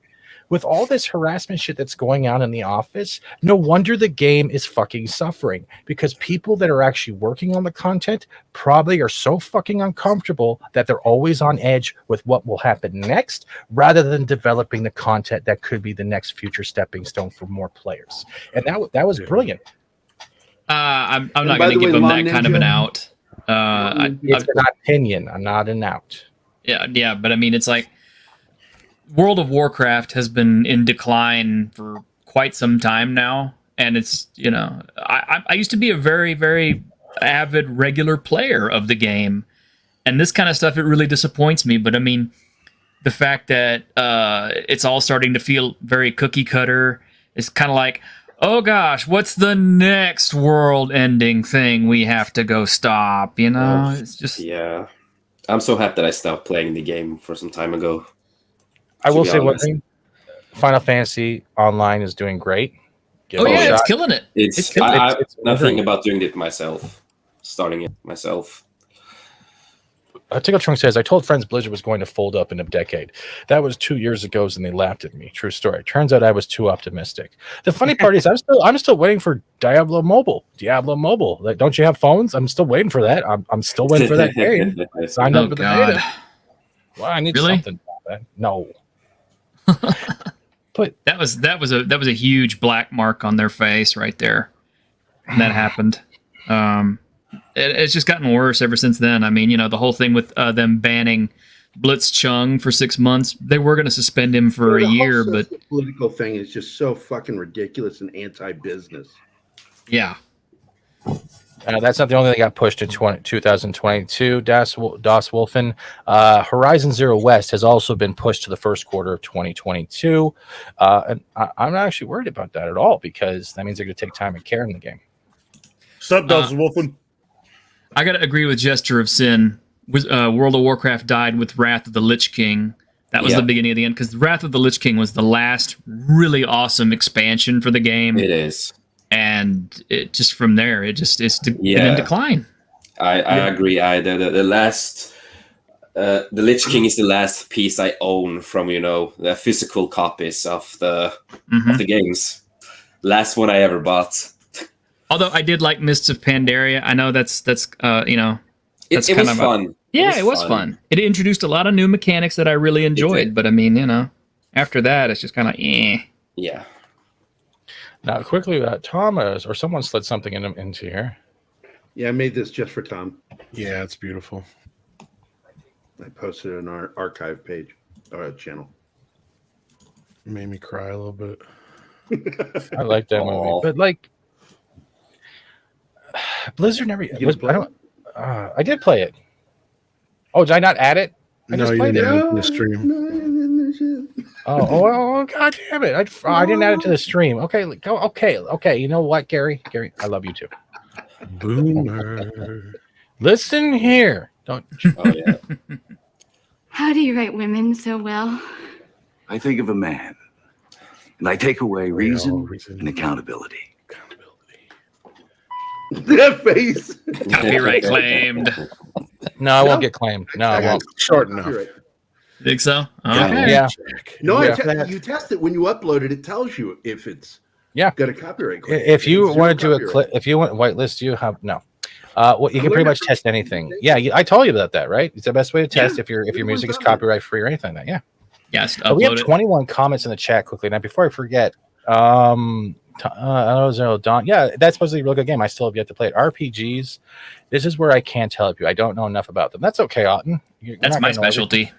Speaker 2: With all this harassment shit that's going on in the office, no wonder the game is fucking suffering, because people that are actually working on the content probably are so fucking uncomfortable that they're always on edge with what will happen next, rather than developing the content that could be the next future stepping stone for more players. And that was brilliant.
Speaker 11: I'm not going to give them that kind of an out.
Speaker 2: It's an opinion. I'm not an out.
Speaker 11: Yeah, but I mean, it's like, World of Warcraft has been in decline for quite some time now, and it's, I used to be a very, very avid regular player of the game, and this kind of stuff, it really disappoints me. But I mean, the fact that it's all starting to feel very cookie cutter is kind of like, oh gosh, what's the next world-ending thing we have to go stop? It's just
Speaker 7: I'm so happy that I stopped playing the game for some time ago.
Speaker 2: I will say one thing: Final Fantasy Online is doing great.
Speaker 11: It's killing it.
Speaker 7: It's not thinking about doing it myself, starting it myself.
Speaker 2: Tickle Trunk says, I told friends Blizzard was going to fold up in a decade. That was 2 years ago, and they laughed at me. True story. Turns out I was too optimistic. The funny part is I'm still waiting for Diablo Mobile. Like, don't you have phones? I'm still waiting for that. I'm still waiting for that game. I signed up for the beta. Well, I need something about that. No. But
Speaker 11: that was a huge black mark on their face right there. That happened. It's just gotten worse ever since then. I mean, the whole thing with them banning Blitzchung for 6 months, they were going to suspend him for a year, but
Speaker 4: the political thing is just so fucking ridiculous and anti-business.
Speaker 11: Yeah.
Speaker 2: That's not the only thing that got pushed in 2022. Das Wolfen. Horizon Zero West has also been pushed to the first quarter of 2022. And I'm not actually worried about that at all, because that means they're going to take time and care in the game.
Speaker 5: Sup, Das Wolfen?
Speaker 11: I got to agree with Gesture of Sin. World of Warcraft died with Wrath of the Lich King. That was the beginning of the end, because Wrath of the Lich King was the last really awesome expansion for the game.
Speaker 7: It is.
Speaker 11: And it just from there, it's been in decline.
Speaker 7: I agree. The last, the Lich King is the last piece I own from the physical copies of the games. Last one I ever bought.
Speaker 11: Although I did like Mists of Pandaria. I know that's
Speaker 7: it was fun.
Speaker 11: It was fun. It introduced a lot of new mechanics that I really enjoyed. But I mean, after that, it's just kind of
Speaker 7: Yeah.
Speaker 2: Now, quickly, Thomas or someone slid something into here.
Speaker 4: Yeah, I made this just for Tom.
Speaker 8: Yeah, it's beautiful.
Speaker 4: I posted it on our archive page or channel.
Speaker 8: It made me cry a little bit.
Speaker 2: I like that movie, but like Blizzard never. I did play it. Oh, did I not add it? I
Speaker 8: just played it in the stream.
Speaker 2: Oh, God damn it! I didn't add it to the stream. Okay, go. Okay. You know what, Gary? Gary, I love you too.
Speaker 8: Boomer.
Speaker 2: Listen here. Don't.
Speaker 7: Oh yeah.
Speaker 12: How do you write women so well?
Speaker 13: I think of a man, and I take away reason and accountability.
Speaker 4: That face.
Speaker 11: Copyright claimed.
Speaker 2: No, I won't get claimed. No, I won't.
Speaker 8: Short enough.
Speaker 11: Think so?
Speaker 2: Okay. Yeah.
Speaker 4: No, you test it when you upload it. It tells you if it's got a copyright claim.
Speaker 2: If you want to do a clip, if you want whitelist, you have no. Well, you can pretty much test anything. Yeah, I told you about that, right? It's the best way to test if your music is copyright free or anything like that. Yeah.
Speaker 11: Yes.
Speaker 2: We have 21 comments in the chat quickly. Now, before I forget, Dawn. Yeah, that's supposed to be a real good game. I still have yet to play it. RPGs. This is where I can't help you. I don't know enough about them. That's okay, Otten.
Speaker 11: That's my specialty.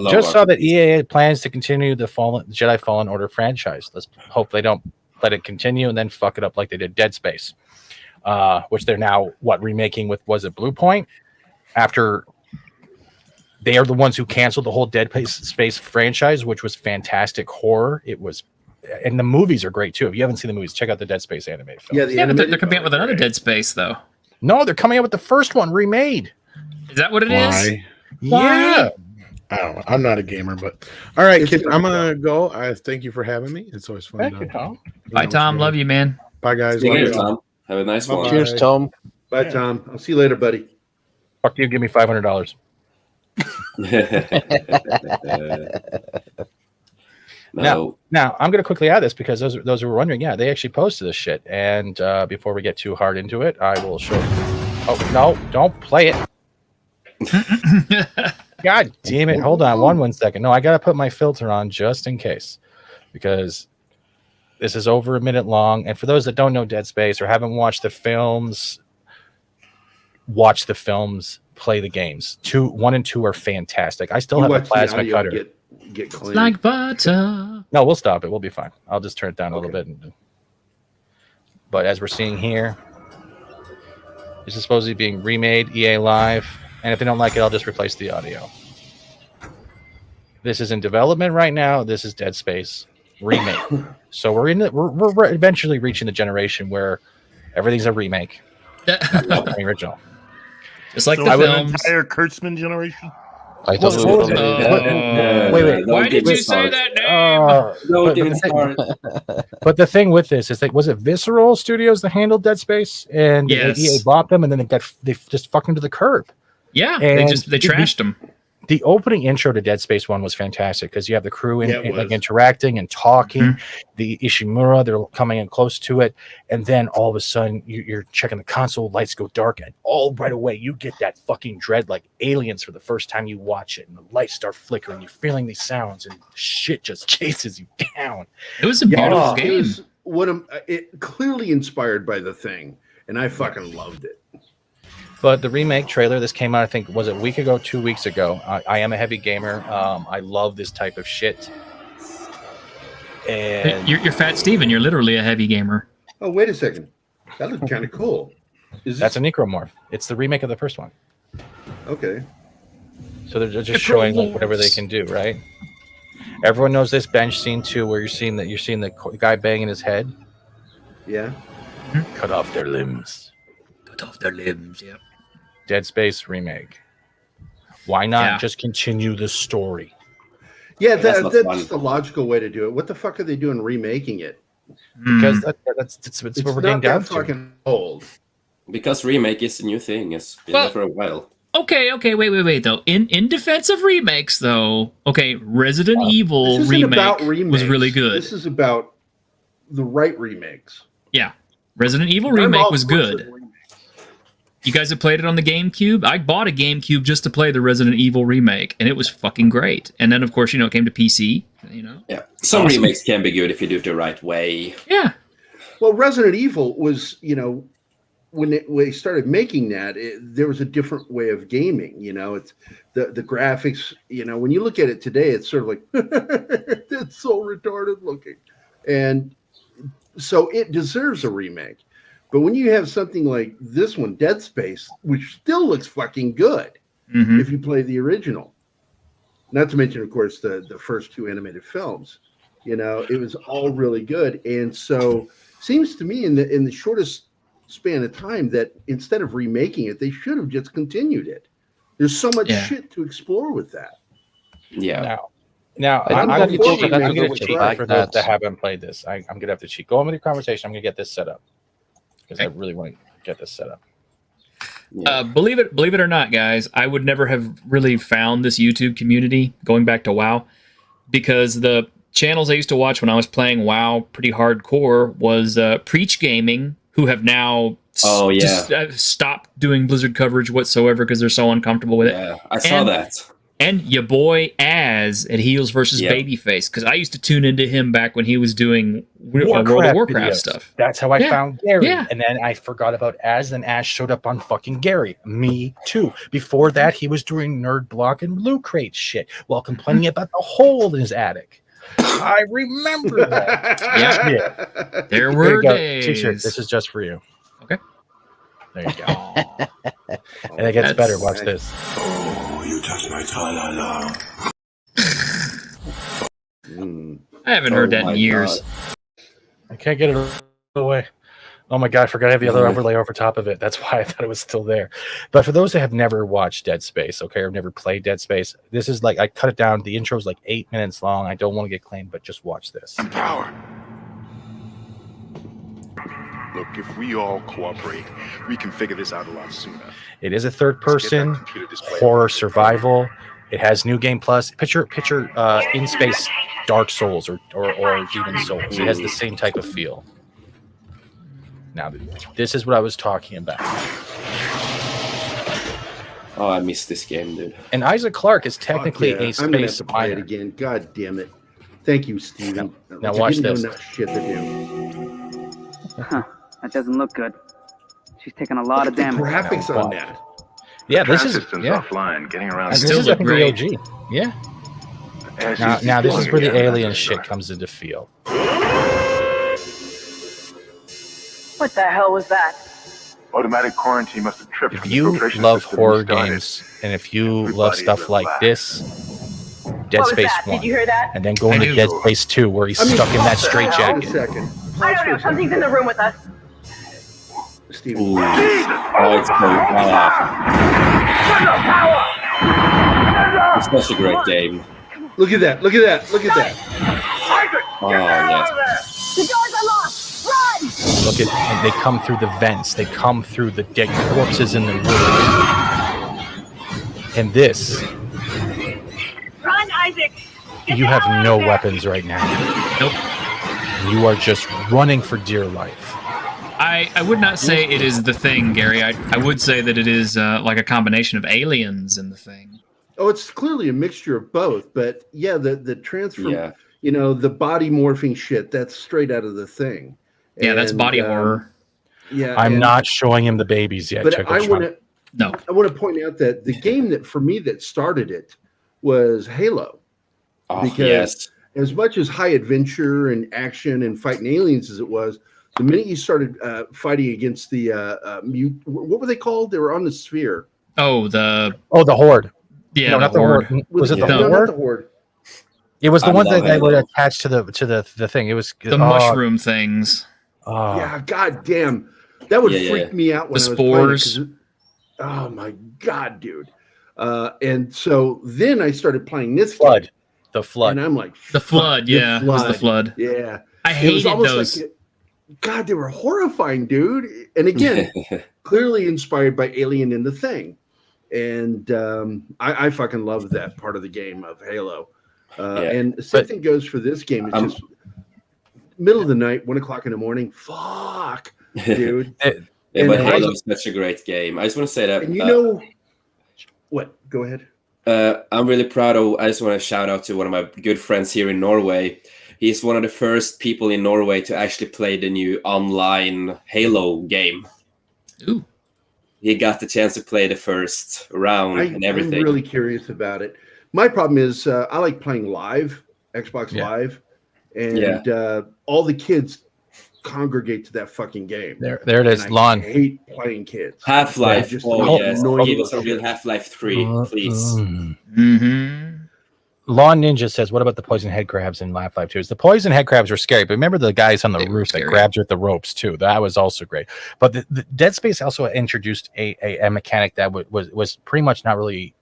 Speaker 2: Just saw that EA plans to continue the Jedi Fallen Order franchise. Let's hope they don't let it continue and then fuck it up like they did Dead Space, which they're now remaking with, was it Blue Point? After they are the ones who canceled the whole Dead Space franchise, which was fantastic horror. It was, and the movies are great too. If you haven't seen the movies, check out the Dead Space animated film.
Speaker 11: Yeah, but they're coming out with another Dead Space though.
Speaker 2: No, they're coming out with the first one remade.
Speaker 11: Is that what it is?
Speaker 2: Yeah.
Speaker 8: I don't know. I'm not a gamer, but all right, kid. I'm gonna go. I thank you for having me. It's always fun.
Speaker 2: Thank you, Tom.
Speaker 11: Bye, Tom. Love you, man.
Speaker 8: Bye, guys.
Speaker 7: See you
Speaker 8: Love
Speaker 7: later,
Speaker 8: you.
Speaker 7: Tom. Have a nice one.
Speaker 6: Cheers, Tom.
Speaker 4: Bye, Tom. I'll see you later, buddy.
Speaker 2: Fuck you. Give me $500.
Speaker 7: No.
Speaker 2: Now I'm going to quickly add this because those who were wondering, yeah, they actually posted this shit. And before we get too hard into it, I will show. Oh no! Don't play it. God damn it! Hold on, one second. No, I got to put my filter on just in case, because this is over a minute long. And for those that don't know Dead Space or haven't watched the films, watch the films. Play the games. 1 and 2 are fantastic. I still have a plasma cutter.
Speaker 4: Get clean.
Speaker 11: Like butter.
Speaker 2: No, we'll stop it. We'll be fine. I'll just turn it down a little bit. But as we're seeing here, this is supposedly being remade, EA Live. And if they don't like it, I'll just replace the audio. This is in development right now. This is Dead Space remake. So we're eventually reaching the generation where everything's a remake. Not the original.
Speaker 11: Just like
Speaker 5: so
Speaker 11: the
Speaker 5: an
Speaker 11: films.
Speaker 5: entire Kurtzman generation.
Speaker 6: I thought
Speaker 2: wait.
Speaker 11: Why did you say that name?
Speaker 2: But the thing with this is, was it Visceral Studios that handled Dead Space, and EA bought them, and then they just fucked them to the curb.
Speaker 11: Yeah,
Speaker 2: and
Speaker 11: they trashed them.
Speaker 2: The opening intro to Dead Space 1 was fantastic because you have the crew interacting and talking. Mm-hmm. The Ishimura, they're coming in close to it, and then all of a sudden you're checking the console, lights go dark, and all right away you get that fucking dread like Aliens for the first time you watch it, and the lights start flickering. You're feeling these sounds, and shit just chases you down.
Speaker 11: It was a beautiful game.
Speaker 4: It clearly inspired by The Thing, and I fucking loved it.
Speaker 2: But the remake trailer, this came out, I think, was it a week ago, 2 weeks ago. I am a heavy gamer. I love this type of shit. And
Speaker 11: you're Fat Steven. You're literally a heavy gamer.
Speaker 4: Oh, wait a second. That looks kind of cool.
Speaker 2: That's a necromorph. It's the remake of the first one.
Speaker 4: Okay.
Speaker 2: So they're just showing like whatever they can do, right? Everyone knows this bench scene too, where you're seeing the guy banging his head.
Speaker 4: Yeah.
Speaker 2: Cut off their limbs.
Speaker 11: Cut off their limbs. Yep.
Speaker 2: Dead Space remake. Why not just continue the story?
Speaker 4: Yeah, that's the logical way to do it. What the fuck are they doing remaking it?
Speaker 2: Because that's what we're getting down to.
Speaker 4: Fucking old.
Speaker 7: Because remake is the new thing. It's been there for a while.
Speaker 11: Okay, wait, though. In defense of remakes, though, Resident Evil remake was really good.
Speaker 4: This is about the right remakes.
Speaker 11: Yeah, Resident Evil remake was good. You guys have played it on the GameCube? I bought a GameCube just to play the Resident Evil remake, and it was fucking great. And then, of course, it came to PC.
Speaker 7: Yeah, some remakes can be good if you do it the right way.
Speaker 11: Yeah.
Speaker 4: Well, Resident Evil was, when they started making that, there was a different way of gaming. It's the graphics. When you look at it today, it's sort of like it's so retarded looking, and so it deserves a remake. But when you have something like this one, Dead Space, which still looks fucking good if you play the original, not to mention, of course, the first 2 animated films, it was all really good. And so seems to me in the shortest span of time that instead of remaking it, they should have just continued it. There's so much shit to explore with that.
Speaker 7: Yeah.
Speaker 2: Now I'm going to cheat for those that haven't played this. I'm going to have to cheat. Go on with your conversation. I'm going to get this set up. Because I really want to get this set up.
Speaker 11: Yeah. Believe it or not, guys, I would never have really found this YouTube community going back to WoW, because the channels I used to watch when I was playing WoW pretty hardcore was Preach Gaming, who have now stopped doing Blizzard coverage whatsoever because they're so uncomfortable with it.
Speaker 7: Yeah, I saw that.
Speaker 11: And your boy Az at Heels versus Babyface, because I used to tune into him back when he was doing World of Warcraft stuff.
Speaker 2: That's how I found Gerry. And then I forgot about Az, and Az showed up on fucking Gerry. Me too. Before that, he was doing Nerd Block and Loot Crate shit while complaining about the hole in his attic. I remember that.
Speaker 11: Yeah. There were days.
Speaker 2: T-shirt, this is just for you.
Speaker 11: Okay.
Speaker 2: There you go. And it gets better. Watch this.
Speaker 13: Oh, you touch my tra-la-la.
Speaker 11: I haven't heard that in years.
Speaker 2: God. I can't get it away. Oh my God, I forgot I have the other overlay over top of it. That's why I thought it was still there. But for those that have never watched Dead Space, okay, or never played Dead Space, this is like, I cut it down. The intro is like 8 minutes long. I don't want to get claimed, but just watch this.
Speaker 14: Power. Look, if we all cooperate, we can figure this out a lot sooner.
Speaker 2: It is a third-person horror survival. It has New Game Plus. Picture in space Dark Souls or Demon Souls. It has the same type of feel. Now, this is what I was talking about.
Speaker 7: Oh, I missed this game, dude.
Speaker 2: And Isaac Clarke is technically a
Speaker 4: I'm gonna have
Speaker 2: space
Speaker 4: to play it
Speaker 2: miner.
Speaker 4: again. God damn it! Thank you, Steven.
Speaker 2: Now watch this.
Speaker 4: Shit to do.
Speaker 15: Huh. That doesn't look good. She's taking a lot of damage.
Speaker 4: Graphics on that.
Speaker 2: Yeah, this is
Speaker 14: offline, getting around.
Speaker 2: This is I think the OG. Yeah. Now this is where the alien shit comes into feel.
Speaker 15: What the hell was that?
Speaker 14: Automatic quarantine must have tripped.
Speaker 2: If you love horror games and if you love stuff like this, Dead Space 1,
Speaker 15: Did you hear that?
Speaker 2: and then go into Dead Space 2 where he's stuck in that straitjacket.
Speaker 15: I don't know. Something's in the room with us.
Speaker 4: Steven.
Speaker 7: Ooh. Oh, it's great. It's such a great game.
Speaker 4: Look at that! Look at that! Look at that!
Speaker 7: Oh, yes.
Speaker 15: The doors are locked. Run!
Speaker 2: Look at, and they come through the vents. They come through the dead corpses in the room. And this,
Speaker 15: Run, Isaac!
Speaker 2: you have no weapons right now.
Speaker 11: Nope.
Speaker 2: You are just running for dear life.
Speaker 11: I would not say it is the Thing, Gary. I would say that it is like a combination of Aliens and the Thing.
Speaker 4: Oh, it's clearly a mixture of both. But yeah, the transfer, you know, the body morphing shit, that's straight out of the Thing.
Speaker 11: Yeah, that's body horror.
Speaker 4: Yeah,
Speaker 2: I'm not showing him the babies yet.
Speaker 4: But I want to point out that the game that for me that started it was Halo.
Speaker 7: Oh,
Speaker 4: because as much as high adventure and action and fighting aliens as it was, the minute you started fighting against the what were they called? They were on the sphere.
Speaker 11: Oh, the
Speaker 2: Horde.
Speaker 11: Yeah,
Speaker 2: no, not the Horde. Was it the Horde?
Speaker 4: Not the Horde.
Speaker 2: It was the ones that were attached to the thing. It was
Speaker 11: the mushroom things.
Speaker 2: Oh.
Speaker 4: Yeah, goddamn, that would freak me out when I was
Speaker 11: spores.
Speaker 4: playing. Oh my god, dude! And so then I started playing this
Speaker 2: Flood. The Flood.
Speaker 4: and I'm like,
Speaker 11: The Flood, yeah, it was the Flood.
Speaker 4: Yeah,
Speaker 11: I hated those.
Speaker 4: Like, God, they were horrifying, dude. And again, clearly inspired by Alien and the Thing. And I fucking love that part of the game of Halo. And the same thing goes for this game. It's just middle of the night, 1 o'clock in the morning. Fuck, dude.
Speaker 7: Yeah, but Halo is such a great game. I just want to say that.
Speaker 4: And you know what? Go ahead.
Speaker 7: I'm really proud of. I just want to shout out to one of my good friends here in Norway. He's one of the first people in Norway to actually play the new online Halo game.
Speaker 11: Ooh.
Speaker 7: He got the chance to play the first round and everything.
Speaker 4: I'm really curious about it. My problem is I like playing live, Xbox Live, and all the kids congregate to that fucking game.
Speaker 2: There it is, Lon.
Speaker 4: I hate playing kids.
Speaker 7: Half-Life.
Speaker 4: Just
Speaker 7: Oh, yes.
Speaker 4: annoying
Speaker 7: Give us a real Half-Life 3, please.
Speaker 11: Mm-hmm.
Speaker 2: Lawn Ninja says, what about the poison head crabs in Half-Life 2? The poison head crabs were scary, but remember the guys on the roof that grabbed you with the ropes too? That was also great. But the Dead Space also introduced a mechanic that was pretty much not really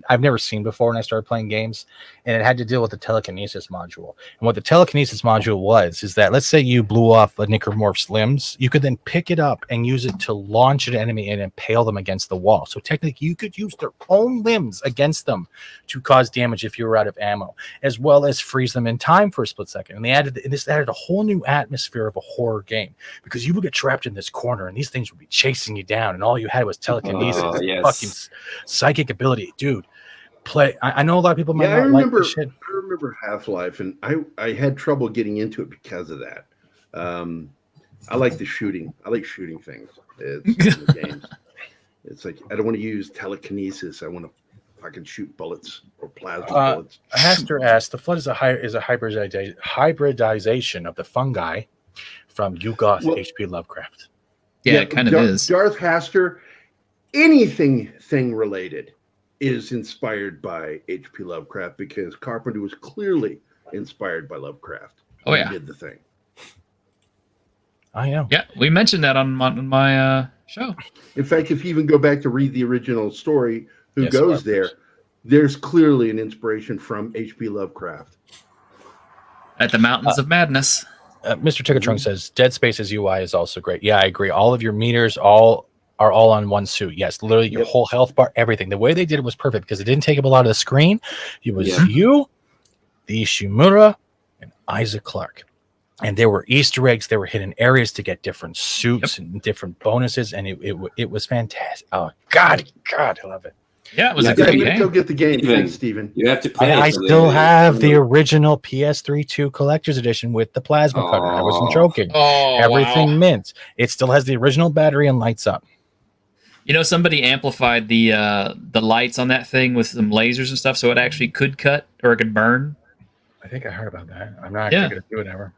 Speaker 2: I've never seen before when I started playing games, and it had to deal with the telekinesis module. And what the telekinesis module was is that, let's say you blew off a necromorph's limbs, you could then pick it up and use it to launch an enemy and impale them against the wall. So technically, you could use their own limbs against them to cause damage if you were out of ammo, as well as freeze them in time for a split second. And this added a whole new atmosphere of a horror game, because you would get trapped in this corner and these things would be chasing you down, and all you had was telekinesis, fucking psychic ability, dude. play. I know a lot of people might
Speaker 4: Yeah,
Speaker 2: not like this shit.
Speaker 4: I remember Half-Life, and I had trouble getting into it because of that. I like the shooting. I like shooting things. It's in the games. It's like I don't want to use telekinesis. I want to fucking shoot bullets or plasma bullets.
Speaker 2: Haster asked, the flood is a hybridization of the fungi from Yugoth H.P. Lovecraft.
Speaker 11: Yeah, it kind of is.
Speaker 4: Darth Haster, anything thing related is inspired by H.P. Lovecraft because Carpenter was clearly inspired by Lovecraft.
Speaker 11: Oh, yeah.
Speaker 4: He did the thing.
Speaker 2: I know.
Speaker 11: Yeah, we mentioned that on my show.
Speaker 4: In fact, if you even go back to read the original story, who goes there, there's clearly an inspiration from H.P. Lovecraft.
Speaker 11: At the Mountains of Madness.
Speaker 2: Mr. Tickertrunk says, Dead Space's UI is also great. Yeah, I agree. All of your meters are all on one suit. Yes, literally your whole health bar, everything. The way they did it was perfect because it didn't take up a lot of the screen. It was you, the Ishimura, and Isaac Clarke. And there were Easter eggs. There were hidden areas to get different suits and different bonuses. And it was fantastic. Oh, God, I love it.
Speaker 11: Yeah, it was a great game.
Speaker 4: Go get the game, thanks, Steven.
Speaker 7: You have to play
Speaker 2: I still have the original PS3 2 Collector's Edition with the plasma cutter. I wasn't joking.
Speaker 11: Oh,
Speaker 2: everything mint. It still has the original battery and lights up.
Speaker 11: You know, somebody amplified the lights on that thing with some lasers and stuff, so it actually could cut or it could burn.
Speaker 2: I think I heard about that. I'm not actually going to do it ever.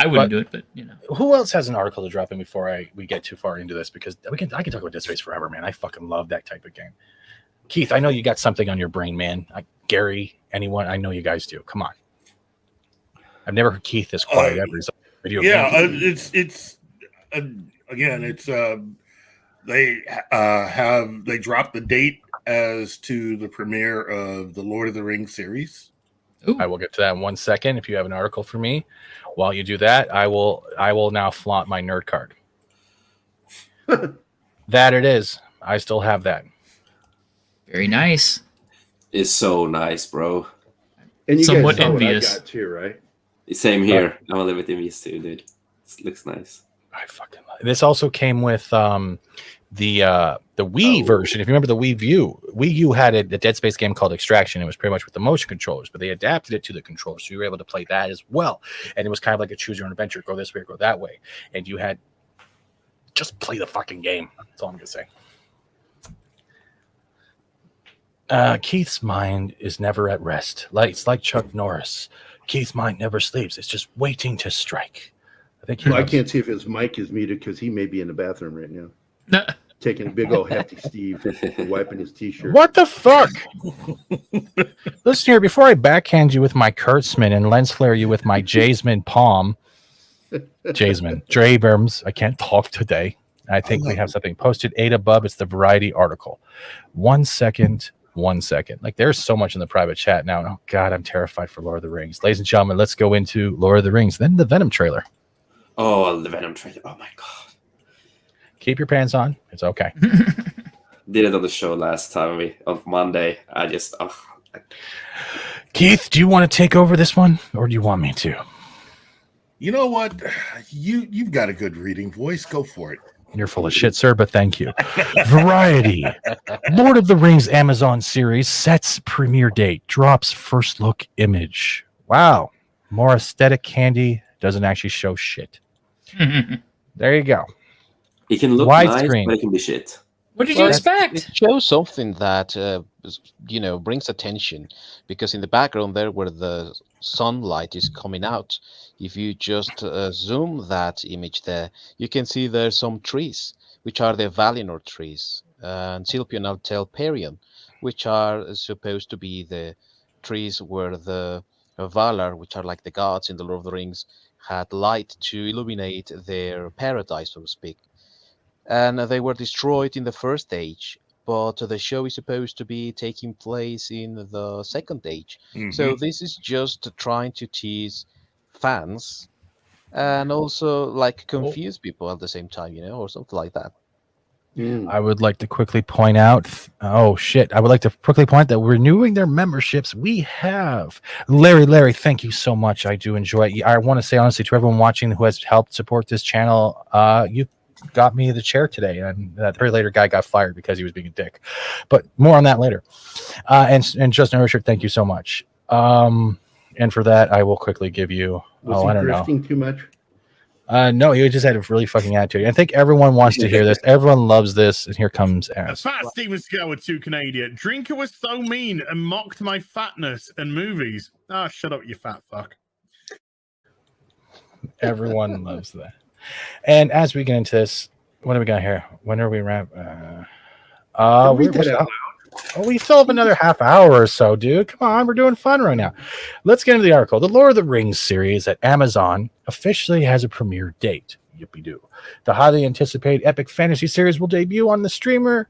Speaker 11: I wouldn't do it, but you know.
Speaker 2: Who else has an article to drop in before we get too far into this? Because I can talk about Dead Space forever, man. I fucking love that type of game. Keith, I know you got something on your brain, man. Gary, anyone? I know you guys do. Come on. I've never heard Keith this quiet ever. He's video game.
Speaker 5: They dropped the date as to the premiere of the Lord of the Rings series.
Speaker 2: Ooh. I will get to that in 1 second. If you have an article for me, while you do that, I will now flaunt my nerd card. That it is. I still have that.
Speaker 11: Very nice.
Speaker 7: It's so nice, bro.
Speaker 4: And you
Speaker 11: somewhat
Speaker 4: guys know
Speaker 11: envious.
Speaker 4: What I got too, right?
Speaker 7: Same here. I'm a little bit envious too, dude. It looks nice.
Speaker 2: I fucking love it. This also came with the Wii version. If you remember the Wii U had a Dead Space game called Extraction. It was pretty much with the motion controllers, but they adapted it to the controller, so you were able to play that as well. And it was kind of like a choose your own adventure: go this way, or go that way. And you had just play the fucking game. That's all I'm gonna say. Keith's mind is never at rest. It's like Chuck Norris. Keith's mind never sleeps. It's just waiting to strike. I
Speaker 4: can't see if his mic is muted because he may be in the bathroom right now. Taking a big old hefty Steve and wiping his t-shirt.
Speaker 2: What the fuck? Listen here, before I backhand you with my Kurtzman and lens flare you with my Jasmine palm. Jasmine. Draberms. I can't talk today. I think we have something posted 8 above. It's the Variety article. 1 second. Like, there's so much in the private chat now. Oh, God, I'm terrified for Lord of the Rings. Ladies and gentlemen, let's go into Lord of the Rings. Then the Venom trailer.
Speaker 7: Oh, the Venom trailer. Oh, my God.
Speaker 2: Keep your pants on. It's okay.
Speaker 7: Did it on the show last time on Monday. I just...
Speaker 2: Keith, do you want to take over this one? Or do you want me to?
Speaker 5: You know what? You've got a good reading voice. Go for it.
Speaker 2: You're full of shit, sir, but thank you. Variety. Lord of the Rings Amazon series sets premiere date. Drops first look image. Wow. More aesthetic candy. Doesn't actually show shit. There you go.
Speaker 7: It can look nice, but it can be shit.
Speaker 11: What did you expect?
Speaker 6: It shows something that brings attention, because in the background there, where the sunlight is coming out, if you just zoom that image there, you can see there's some trees, which are the Valinor trees, and Silpion and Telperion, which are supposed to be the trees where the Valar, which are like the gods in the Lord of the Rings, had light to illuminate their paradise, so to speak. And they were destroyed in the first age, but the show is supposed to be taking place in the second age.
Speaker 5: Mm-hmm.
Speaker 6: So this is just trying to tease fans and also confuse people at the same time, or something like that.
Speaker 2: I would like to quickly point out, I would like to quickly point that we're renewing their memberships. We have Larry, thank you so much. I do enjoy it. I want to say honestly to everyone watching who has helped support this channel, you got me the chair today, and that later guy got fired because he was being a dick. But more on that later. And Justin Richard, thank you so much. And for that, I will quickly give you.
Speaker 4: Was he drifting too much?
Speaker 2: No, he just had a really fucking attitude. I think everyone wants to hear this. Everyone loves this. And here comes Az.
Speaker 16: Fat Steven Scale with 2 Canadian. Drinker was so mean and mocked my fatness and movies. Shut up, you fat fuck.
Speaker 2: Everyone loves that. And as we get into this, what do we got here? When are we wrap? We still have another half hour or so, dude. Come on, we're doing fun right now. Let's get into the article. The Lord of the Rings series at Amazon officially has a premiere date. Yippee-doo. The highly anticipated epic fantasy series will debut on the streamer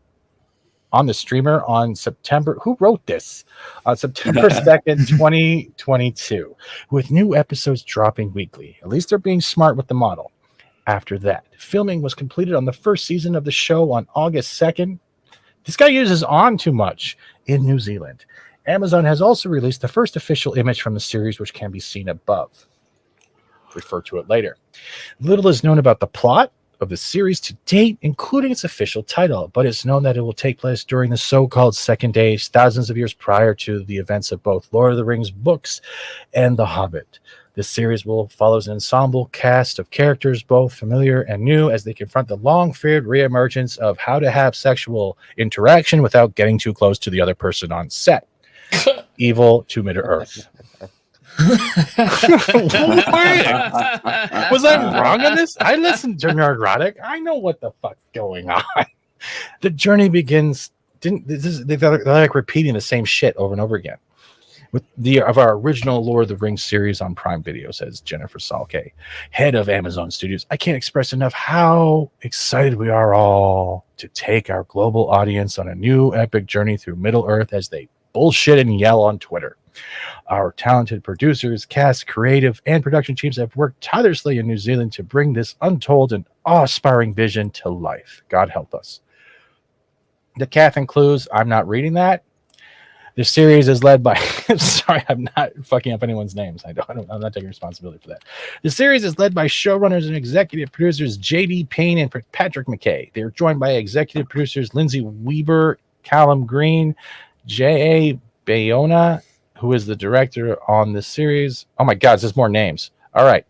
Speaker 2: on September. Who wrote this? On September 2nd, 2022, with new episodes dropping weekly. At least they're being smart with the model. After that, filming was completed on the first season of the show on August 2nd. This guy uses on too much in New Zealand. Amazon has also released the first official image from the series, which can be seen above. Refer to it later. Little is known about the plot of the series to date, including its official title, but it's known that it will take place during the so-called Second Age, thousands of years prior to the events of both Lord of the Rings books and The Hobbit. This series will follow an ensemble cast of characters, both familiar and new, as they confront the long-feared reemergence of how to have sexual interaction without getting too close to the other person on set. Evil to Middle-earth. Was I wrong on this? I listened to Nerdrotic. I know what the fuck's going on. The journey begins. They're like repeating the same shit over and over again. With of our original Lord of the Rings series on Prime Video, says Jennifer Salke, head of Amazon Studios. I can't express enough how excited we are all to take our global audience on a new epic journey through Middle-earth as they bullshit and yell on Twitter. Our talented producers, cast, creative, and production teams have worked tirelessly in New Zealand to bring this untold and awe-inspiring vision to life. God help us. The cast includes, I'm not reading that. The series is led by, sorry, I'm not fucking up anyone's names. I'm not taking responsibility for that. The series is led by showrunners and executive producers J.D. Payne and Patrick McKay. They're joined by executive producers Lindsay Weber, Callum Green, J.A. Bayona, who is the director on the series. Oh my God, there's more names. All right.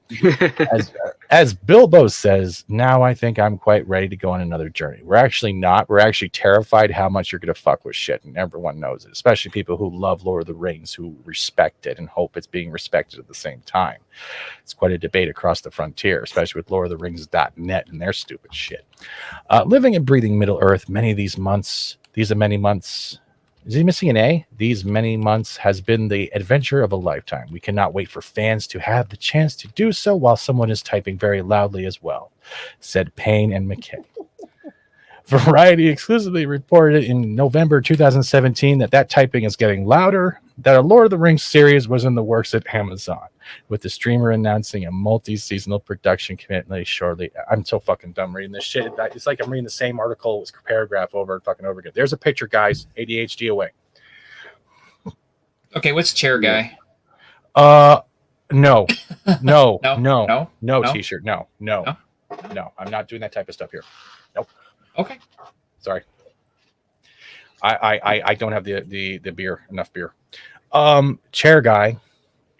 Speaker 2: As Bilbo says, now I think I'm quite ready to go on another journey. We're actually not. We're actually terrified how much you're going to fuck with shit, and everyone knows it, especially people who love Lord of the Rings, who respect it and hope it's being respected at the same time. It's quite a debate across the frontier, especially with LordofTheRings.net and their stupid shit. Living and breathing Middle-earth these many months. Is he missing an A? These many months has been the adventure of a lifetime. We cannot wait for fans to have the chance to do so while someone is typing very loudly as well, said Payne and McKay. Variety exclusively reported in November 2017 that typing is getting louder, that a Lord of the Rings series was in the works at Amazon, with the streamer announcing a multi-seasonal production commitment shortly. I'm so fucking dumb reading this shit. It's like I'm reading the same article with paragraph over and fucking over again. There's a picture, guys. ADHD away.
Speaker 11: Okay, what's chair guy?
Speaker 2: No,
Speaker 11: No?
Speaker 2: T-shirt. No. I'm not doing that type of stuff here. Nope.
Speaker 11: Okay.
Speaker 2: Sorry. I don't have the beer, enough beer. Chair guy.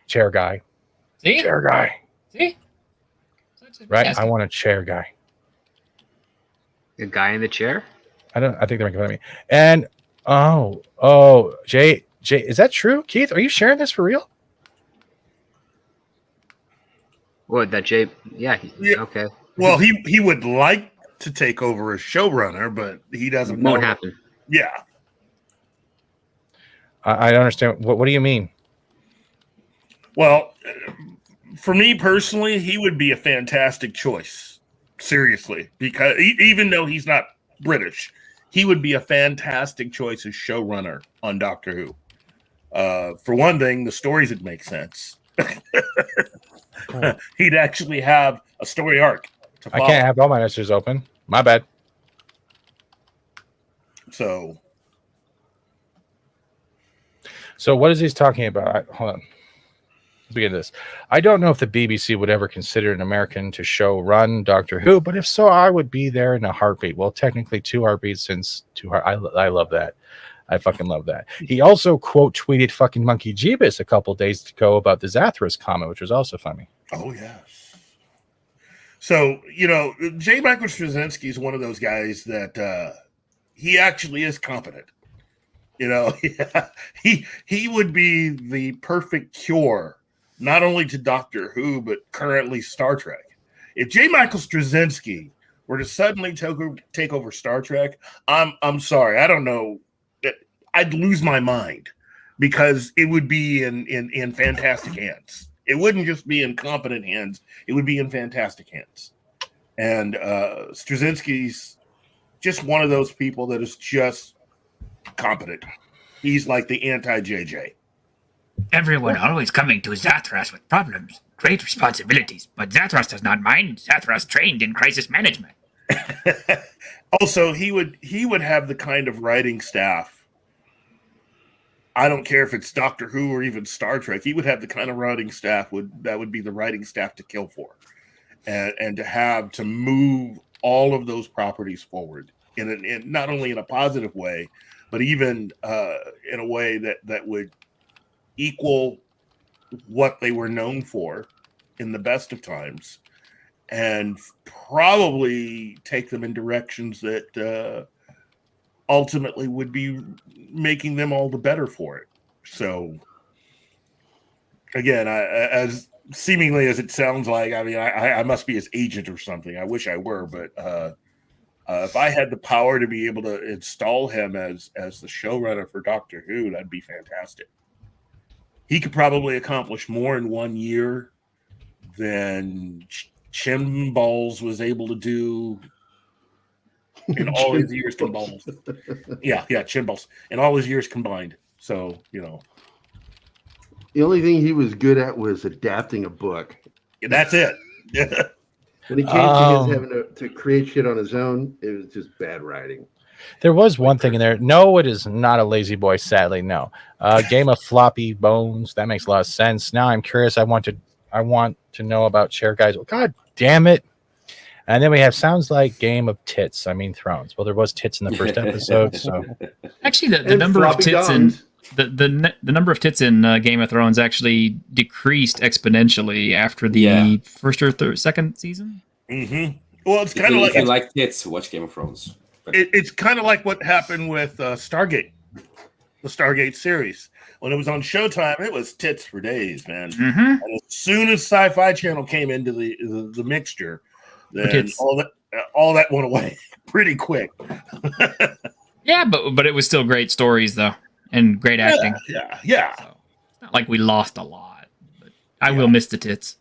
Speaker 11: See?
Speaker 2: Chair guy.
Speaker 11: See?
Speaker 2: Right? I want a chair guy.
Speaker 3: The guy in the chair?
Speaker 2: I think they're making fun of me. And Jay, is that true? Keith, are you sharing this for real?
Speaker 3: What, that Jay? Yeah. Okay.
Speaker 5: Well, he would like to take over as showrunner, but he doesn't.
Speaker 3: Won't happen.
Speaker 5: Yeah.
Speaker 2: I don't understand. What do you mean?
Speaker 5: Well, for me personally, he would be a fantastic choice. Seriously, because even though he's not British, he would be a fantastic choice as showrunner on Doctor Who. For one thing, the stories would make sense. He'd actually have a story arc to follow.
Speaker 2: I can't have all my answers open. My bad.
Speaker 5: So
Speaker 2: what is he talking about? Hold on. begin this. I don't know if the BBC would ever consider an American to show run Doctor Who, but if so, I would be there in a heartbeat. Well, technically 2 heartbeats since 2 heart. I love that. I fucking love that. He also quote tweeted fucking Monkey Jeebus a couple days ago about the Zathras comment, which was also funny.
Speaker 5: Oh yes. So J. Michael Straczynski is one of those guys that he actually is competent. He would be the perfect cure, not only to Doctor Who but currently Star Trek. If J. Michael Straczynski were to suddenly take over Star Trek, I'm sorry, I don't know. I'd lose my mind because it would be in fantastic hands. It wouldn't just be in competent hands. It would be in fantastic hands. And Straczynski's just one of those people that is just competent. He's like the anti-JJ.
Speaker 17: Everyone always coming to Zathras with problems, great responsibilities, but Zathras does not mind. Zathras trained in crisis management.
Speaker 5: Also, he would have the kind of writing staff. I don't care if it's Doctor Who or even Star Trek. He would have the kind of writing staff that would be the writing staff to kill for, and to have to move all of those properties forward in not only in a positive way, but even in a way that would equal what they were known for in the best of times, and probably take them in directions that ultimately would be making them all the better for it. So again, as seemingly as it sounds like, I mean, I must be his agent or something. I wish I were, but if I had the power to be able to install him as the showrunner for Doctor Who, that'd be fantastic. He could probably accomplish more in 1 year than Chimballs was able to do in all his years combined. Yeah, Chimballs. In all his years combined. So,
Speaker 4: The only thing he was good at was adapting a book.
Speaker 5: Yeah, that's it. Yeah.
Speaker 4: When he came to his having to create shit on his own, it was just bad writing.
Speaker 2: There was one thing in there. No, it is not a lazy boy, sadly. No. Game of Floppy Bones. That makes a lot of sense. Now I'm curious. I want to know about Chair Guys. God damn it. And then we have sounds like Game of Tits. I mean Thrones. Well, there was tits in the first episode. So
Speaker 11: actually, the number of tits in the number of tits in Game of Thrones actually decreased exponentially after the first or second season.
Speaker 5: Mm-hmm. Well, it's kind of like
Speaker 7: if you like tits, watch Game of Thrones.
Speaker 5: It's kind of like what happened with Stargate, the Stargate series. When it was on Showtime, it was tits for days, man.
Speaker 11: Mm-hmm.
Speaker 5: And as soon as Sci-Fi Channel came into the mixture, then all that went away pretty quick.
Speaker 11: Yeah, but it was still great stories though, and great acting.
Speaker 5: Yeah.
Speaker 11: So, it's not like we lost a lot, but I will miss the tits.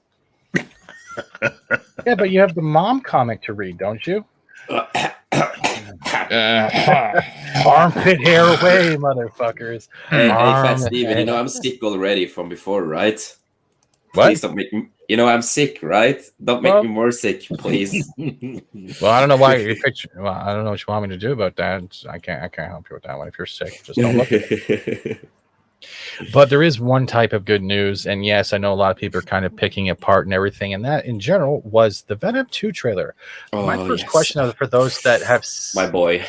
Speaker 2: Yeah, but you have the mom comic to read, don't you? Armpit hair away, motherfuckers.
Speaker 7: Hey, Fat Steven, I'm sick already from before, right?
Speaker 2: What?
Speaker 7: Please don't make me. I'm sick, right? Don't make me more sick, please.
Speaker 2: Well, I don't know why you're picturing. Well, I don't know what you want me to do about that. I can't help you with that one. If you're sick, just don't look at it. But there is one type of good news, and yes, I know a lot of people are kind of picking it apart and everything, and that in general was the Venom 2 trailer. My first question for those that have
Speaker 7: my boy.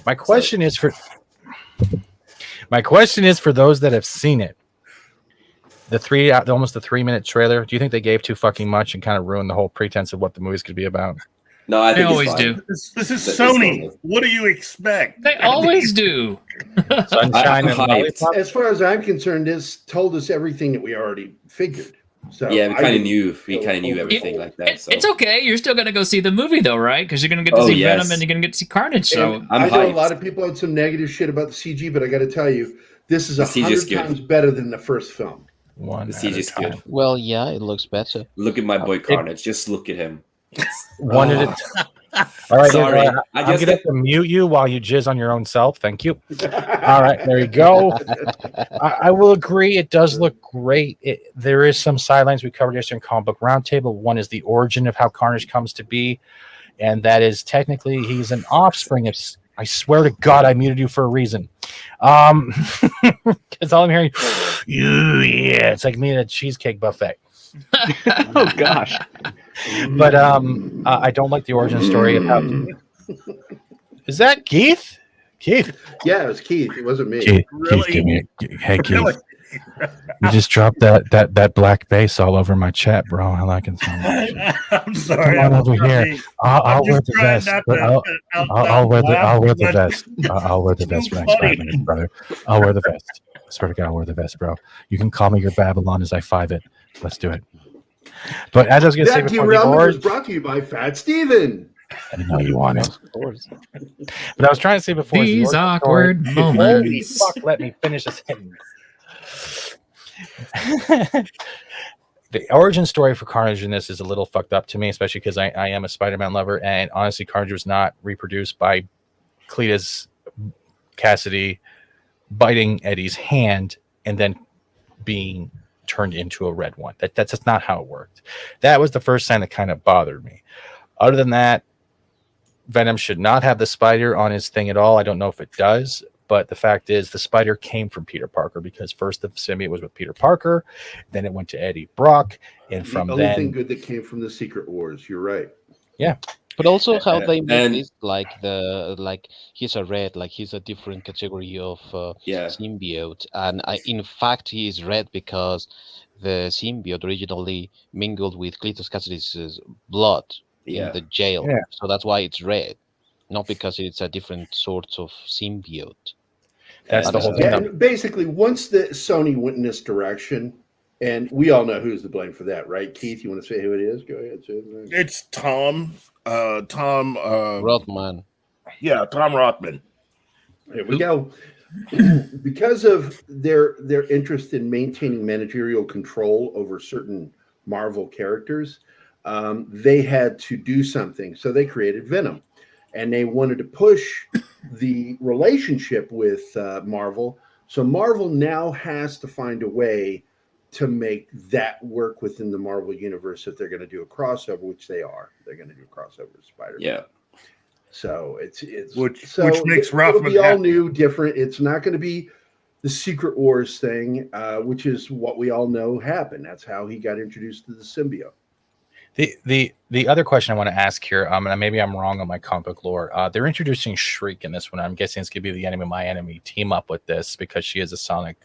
Speaker 2: My question is for those that have seen it. Almost the 3-minute trailer. Do you think they gave too fucking much and kind of ruined the whole pretense of what the movie's could be about?
Speaker 7: No, I think
Speaker 11: they always do.
Speaker 5: This is Sony. What do you expect?
Speaker 11: They always do.
Speaker 2: Sunshine and lollipop.
Speaker 4: As far as I'm concerned, this told us everything that we already figured. So
Speaker 7: yeah, we kind of knew. We kind of knew everything like that. So.
Speaker 11: It's okay. You're still gonna go see the movie though, right? Because you're gonna get to see Venom and you're gonna get to see Carnage. So
Speaker 4: I know a lot of people had some negative shit about the CG, but I got to tell you, this is 100 times better than the first film.
Speaker 7: The CG is good.
Speaker 6: Well, yeah, it looks better.
Speaker 7: Look at my boy Carnage. Just look at him.
Speaker 2: One at a time. All right,
Speaker 7: sorry.
Speaker 2: I'm going to have to mute you while you jizz on your own self. Thank you. All right, there you go. I will agree. It does look great. There is some sidelines we covered yesterday in Comic Book Roundtable. One is the origin of how Carnage comes to be, and that is technically he's an offspring of I swear to God, I muted you for a reason. Because all I'm hearing, yeah, it's like me at a cheesecake buffet.
Speaker 3: Oh gosh.
Speaker 2: But I don't like the origin story of how. Is that Keith? Keith?
Speaker 4: Yeah, it was Keith. It wasn't me.
Speaker 2: Keith,
Speaker 5: Really?
Speaker 2: Keith, give me. Hey, Keith.
Speaker 5: Really?
Speaker 2: You just dropped that black bass all over my chat, bro. I like it so much.
Speaker 5: I'm sorry.
Speaker 2: Come on over here.
Speaker 5: Me.
Speaker 2: I'll
Speaker 5: I'm
Speaker 2: wear
Speaker 5: just
Speaker 2: the
Speaker 5: trying
Speaker 2: vest.
Speaker 5: not
Speaker 2: But
Speaker 5: to
Speaker 2: I'll wear the
Speaker 5: laugh,
Speaker 2: vest. I'll wear the vest for the next 5 minutes, brother. I'll wear the vest. I swear to God, I'll wear the vest, bro. You can call me your Babylon as I 5 it. Let's do it. But as I was going to say
Speaker 4: That
Speaker 2: before the
Speaker 4: derailment was
Speaker 2: award,
Speaker 4: brought to you by Fat Steven.
Speaker 2: I know you want it. Of course. But I was trying to say before
Speaker 11: These
Speaker 2: the origin
Speaker 11: awkward
Speaker 2: story, holy
Speaker 11: moments.
Speaker 2: fuck, let me finish a sentence. The origin story for Carnage in this is a little fucked up to me, especially because I am a Spider-Man lover, and honestly, Carnage was not reproduced by Cletus Cassidy biting Eddie's hand and then being turned into a red one. That's just not how it worked. That was the first sign that kind of bothered me. Other than that, Venom should not have the spider on his thing at all. I don't know if it does, but the fact is the spider came from Peter Parker, because first the symbiote was with Peter Parker, then it went to Eddie Brock, and from
Speaker 4: the only
Speaker 2: then
Speaker 4: thing good that came from the Secret Wars. You're right.
Speaker 2: Yeah.
Speaker 6: But also how they make
Speaker 7: and-
Speaker 6: this like he's a red, like he's a different category of symbiote, and in fact he is red because the symbiote originally mingled with Cletus Cassidy's blood in the jail, so that's why it's red, not because it's a different sort of symbiote.
Speaker 2: That's the whole thing.
Speaker 4: Yeah, and basically, once the Sony went in this direction, and we all know who's to blame for that, right? Keith, you want to say who it is? Go ahead. Say it.
Speaker 5: It's Tom
Speaker 6: Rothman.
Speaker 5: Yeah, Tom Rothman.
Speaker 4: There we go. Because of their interest in maintaining managerial control over certain Marvel characters, they had to do something. So they created Venom, and they wanted to push the relationship with Marvel. So Marvel now has to find a way to make that work within the Marvel universe if they're going to do a crossover, which they are. They're going to do a crossover with Spider-Man.
Speaker 7: Yeah.
Speaker 4: So it's
Speaker 5: which
Speaker 4: it'll
Speaker 5: makes Rothman
Speaker 4: be all
Speaker 5: happy.
Speaker 4: new, different. It's not going to be the Secret Wars thing, which is what we all know happened. That's how he got introduced to the symbiote.
Speaker 2: The other question I want to ask here, and maybe I'm wrong on my comic book lore. They're introducing Shriek in this one. I'm guessing it's going to be the enemy of my enemy team up with this because she is a sonic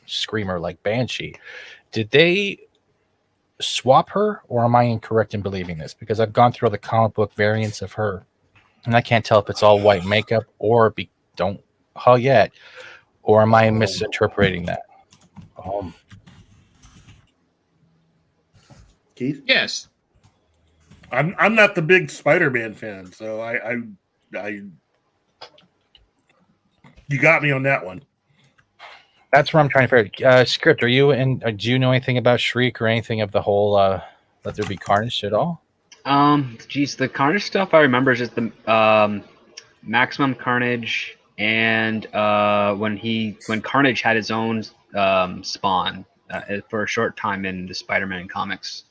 Speaker 2: screamer like Banshee. Did they swap her, or am I incorrect in believing this? Because I've gone through all the comic book variants of her, and I can't tell if it's all white makeup or or am I misinterpreting that?
Speaker 4: Keith?
Speaker 11: Yes.
Speaker 5: I'm not the big Spider-Man fan, so I you got me on that one.
Speaker 2: That's what I'm trying to figure out. Script, are you in? Do you know anything about Shriek or anything of the whole Let There Be Carnage at all?
Speaker 3: Geez, the Carnage stuff I remember is just the Maximum Carnage, and when Carnage had his own spawn for a short time in the Spider-Man comics.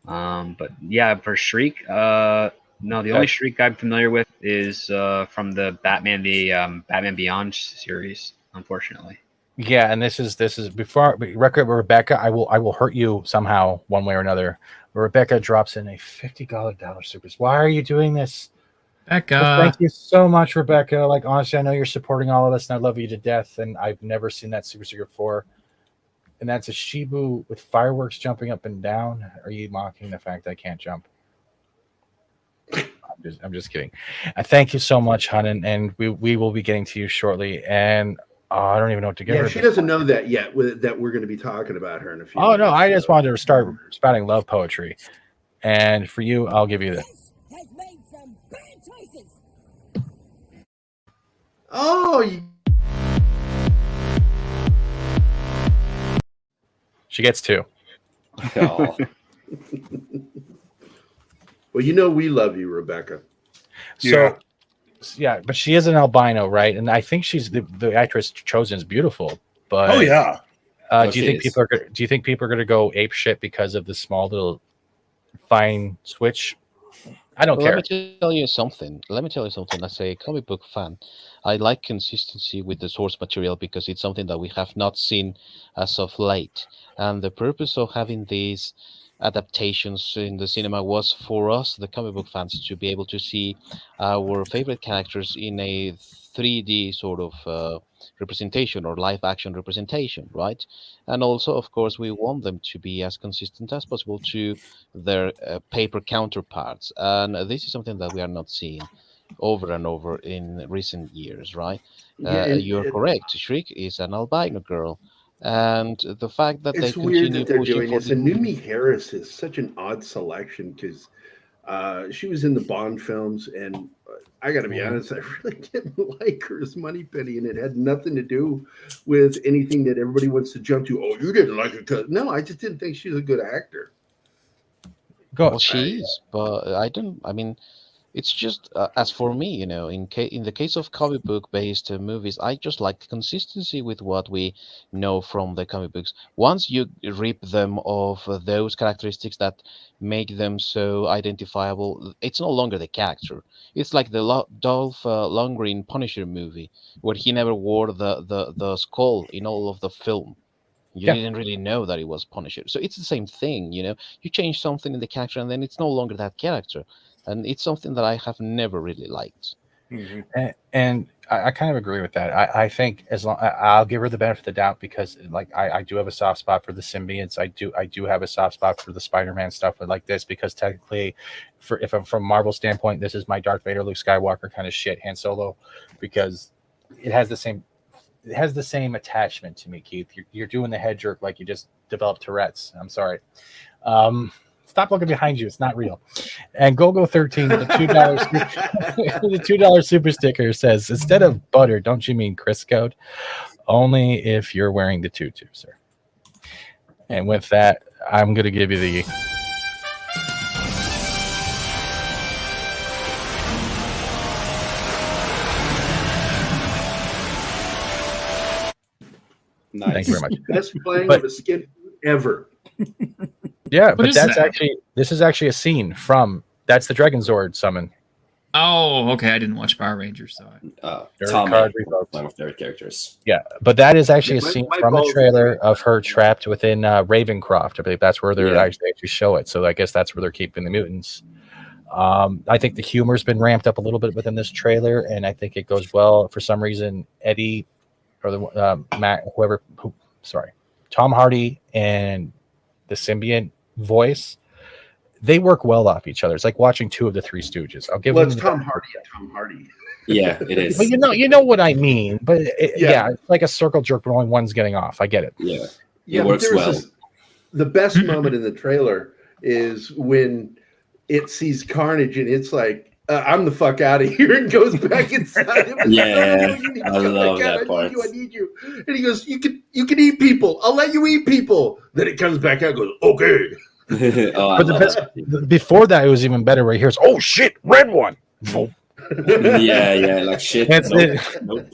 Speaker 3: But yeah, for Shriek, no, the only Shriek I'm familiar with is from the Batman Beyond series, unfortunately.
Speaker 2: Yeah, and this is before Rebecca. I will hurt you somehow one way or another. Rebecca drops in a $50 super. Why are you doing this,
Speaker 11: Becca?
Speaker 2: Well, thank you so much, Rebecca. Like, honestly, I know you're supporting all of us, and I love you to death. And I've never seen that super secret before. And that's a Shibu with fireworks jumping up and down. Are you mocking the fact I can't jump? I'm just kidding. Thank you so much, hon, and we will be getting to you shortly. And I don't even know what to give her.
Speaker 4: Yeah, she doesn't know that yet. That we're going to be talking about her in a few.
Speaker 2: Oh no, I just wanted to start spouting love poetry, and for you, I'll give you this.
Speaker 4: Oh.
Speaker 2: She gets 2.
Speaker 7: Oh.
Speaker 4: Well, you know we love you, Rebecca.
Speaker 2: So, yeah, but she is an albino, right? And I think she's the actress chosen is beautiful. But
Speaker 5: Oh yeah.
Speaker 2: Do you think people are going to go ape shit because of the small little fine switch? I don't care.
Speaker 6: Let me tell you something. As a comic book fan, I like consistency with the source material because it's something that we have not seen as of late. And the purpose of having these adaptations in the cinema was for us, the comic book fans, to be able to see our favorite characters in a 3D sort of representation or live action representation, right? And also, of course, we want them to be as consistent as possible to their paper counterparts. And this is something that we are not seeing over and over in recent years, right? You're correct. Shriek is an albino girl. And the fact that they
Speaker 4: It's weird
Speaker 6: continue
Speaker 4: that they're
Speaker 6: pushing
Speaker 4: doing
Speaker 6: for
Speaker 4: this. And Numi Harris is such an odd selection because she was in the Bond films, and I got to be honest, I really didn't like her as Moneypenny, and it had nothing to do with anything that everybody wants to jump to. Oh, you didn't like her? 'Cause no, I just didn't think she was a good actor.
Speaker 6: Well, she is, but I don't. I mean, it's just as for me, in the case of comic book based movies, I just like consistency with what we know from the comic books. Once you rip them of those characteristics that make them so identifiable, it's no longer the character. It's like the Dolph Lundgren Punisher movie, where he never wore the skull in all of the film. You didn't really know that it was Punisher. So it's the same thing, You change something in the character, and then it's no longer that character. And it's something that I have never really liked.
Speaker 2: And I kind of agree with that. I think as long I'll give her the benefit of the doubt because like I do have a soft spot for the symbiotes. I do have a soft spot for the Spider-Man stuff, but like this because technically, if I'm from Marvel standpoint, this is my Darth Vader, Luke Skywalker kind of shit, Han Solo, because it has the same. It has the same attachment to me, Keith. You're doing the head jerk like you just developed Tourette's. I'm sorry. Stop looking behind you. It's not real. And GoGo13, the $2 the $2 super sticker says, instead of butter, don't you mean Crisco? Only if you're wearing the tutu, sir. And with that, I'm going to give you the...
Speaker 7: Nice.
Speaker 2: Thank you very much.
Speaker 4: Best playing of a skin ever.
Speaker 2: Yeah,
Speaker 11: What
Speaker 2: but
Speaker 11: is
Speaker 2: that's
Speaker 11: that?
Speaker 2: this is actually a scene from that's the Dragonzord summon.
Speaker 11: Oh, okay. I didn't watch Power Rangers, so
Speaker 7: Tommy,
Speaker 2: card revoked.
Speaker 7: one of their characters.
Speaker 2: Yeah, but that is actually a
Speaker 4: Yeah,
Speaker 2: scene
Speaker 4: my
Speaker 2: from the
Speaker 4: balls-
Speaker 2: trailer of her trapped within Ravencroft. I believe that's where they're actually show it. So I guess that's where they're keeping the mutants. I think the humor's been ramped up a little bit within this trailer, and I think it goes well. For some reason, Eddie or the Matt, Tom Hardy and the symbiont voice, they work well off each other. It's like watching two of the Three Stooges. I'll give
Speaker 4: Well,
Speaker 2: them
Speaker 4: it's Tom Hardy and Tom Hardy.
Speaker 7: Yeah, it is.
Speaker 2: Well, you know what I mean. But yeah, it's like a circle jerk, but only one's getting off. I get it.
Speaker 7: Yeah,
Speaker 4: Yeah,
Speaker 7: it
Speaker 4: but
Speaker 7: works
Speaker 4: there was
Speaker 7: well.
Speaker 4: the best moment in the trailer is when it sees Carnage and it's like, I'm the fuck out of here, and goes back inside him.
Speaker 7: Yeah,
Speaker 4: You need to
Speaker 7: I
Speaker 4: come
Speaker 7: love
Speaker 4: back out.
Speaker 7: that part.
Speaker 4: I need you. And he goes, you can eat people. I'll let you eat people. Then it comes back out and goes, okay.
Speaker 7: Oh, I
Speaker 2: But the
Speaker 7: love
Speaker 2: best
Speaker 7: that.
Speaker 2: before that, it was even better. Where he hears, "Oh shit, red one."
Speaker 7: Yeah, like shit.
Speaker 2: That's
Speaker 7: Nope.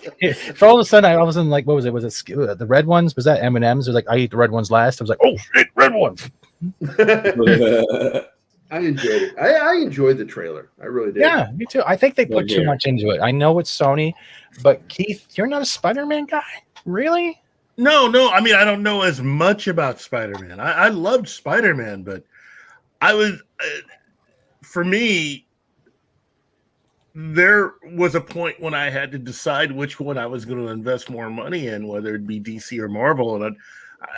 Speaker 2: For all of a sudden, I was in like, what was it? Was it the red ones? Was that M&Ms? It was like, I eat the red ones last. I was like, oh shit, red ones.
Speaker 4: I enjoyed it. I enjoyed the trailer. I really did.
Speaker 2: Yeah, me too. I think they put too
Speaker 7: here.
Speaker 2: much into it. I know it's Sony, but Keith, you're not a Spider-Man guy, really?
Speaker 5: No. I mean, I don't know as much about Spider-Man. I loved Spider-Man, but I was, for me, there was a point when I had to decide which one I was going to invest more money in, whether it be DC or Marvel. And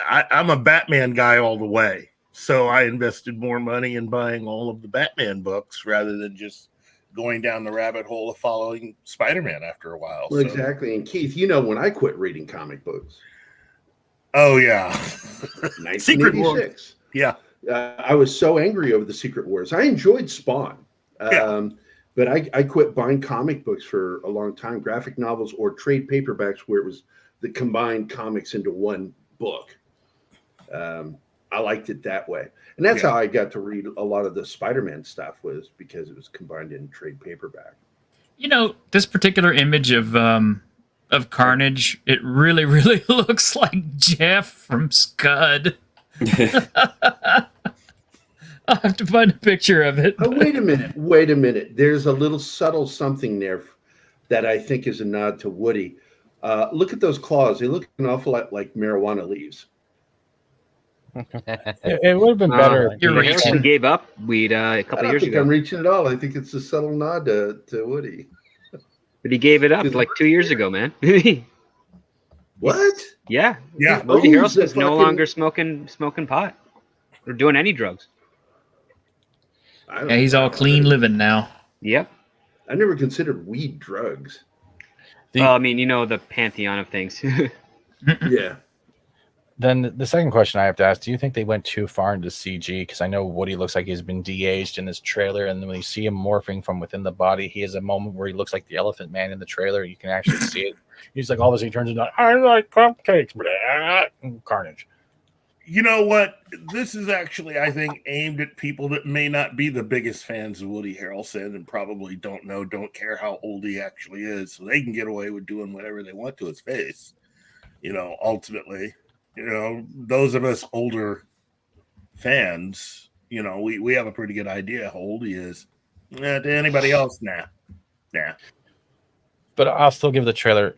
Speaker 5: I'm a Batman guy all the way. So I invested more money in buying all of the Batman books rather than just going down the rabbit hole of following Spider-Man after a while.
Speaker 4: Well,
Speaker 5: So-
Speaker 4: exactly. And Keith, you know when I quit reading comic books.
Speaker 5: Oh, yeah. Secret Wars.
Speaker 4: 1986.
Speaker 5: Yeah.
Speaker 4: I was so angry over the Secret Wars. I enjoyed Spawn. But I quit buying comic books for a long time, graphic novels or trade paperbacks where it was the combined comics into one book. I liked it that way. And that's how I got to read a lot of the Spider-Man stuff, was because it was combined in trade paperback.
Speaker 11: You know, this particular image of Carnage, it really, really looks like Jeff from Scud. I'll have to find a picture of it.
Speaker 4: Oh, wait a minute. There's a little subtle something there that I think is a nod to Woody. Look at those claws. They look an awful lot like marijuana leaves.
Speaker 2: It would have been better.
Speaker 3: Harrison gave up weed a couple years ago.
Speaker 4: I'm reaching at all. I think it's a subtle nod to Woody.
Speaker 3: But he gave it up like 2 years ago, man.
Speaker 4: What?
Speaker 3: Yeah.
Speaker 5: Yeah.
Speaker 3: Woody
Speaker 4: Oh,
Speaker 3: Harrelson's
Speaker 4: the
Speaker 3: no
Speaker 4: fucking-
Speaker 3: longer smoking pot or doing any drugs.
Speaker 11: Yeah, he's all clean living now.
Speaker 3: Yep.
Speaker 4: I never considered weed drugs.
Speaker 3: Well, I mean, you know, the pantheon of things.
Speaker 4: Yeah.
Speaker 2: Then the second question I have to ask, do you think they went too far into CG? Because I know Woody looks like he's been de-aged in this trailer, and then when you see him morphing from within the body, he has a moment where he looks like the Elephant Man in the trailer. You can actually see it. He's like, all of a sudden he turns into, I like cupcakes, carnage.
Speaker 5: You know what? This is actually, I think, aimed at people that may not be the biggest fans of Woody Harrelson and probably don't care how old he actually is. So they can get away with doing whatever they want to his face. You know, ultimately, you know, those of us older fans, you know, we have a pretty good idea how old he is. To anybody else, nah.
Speaker 2: But I'll still give the trailer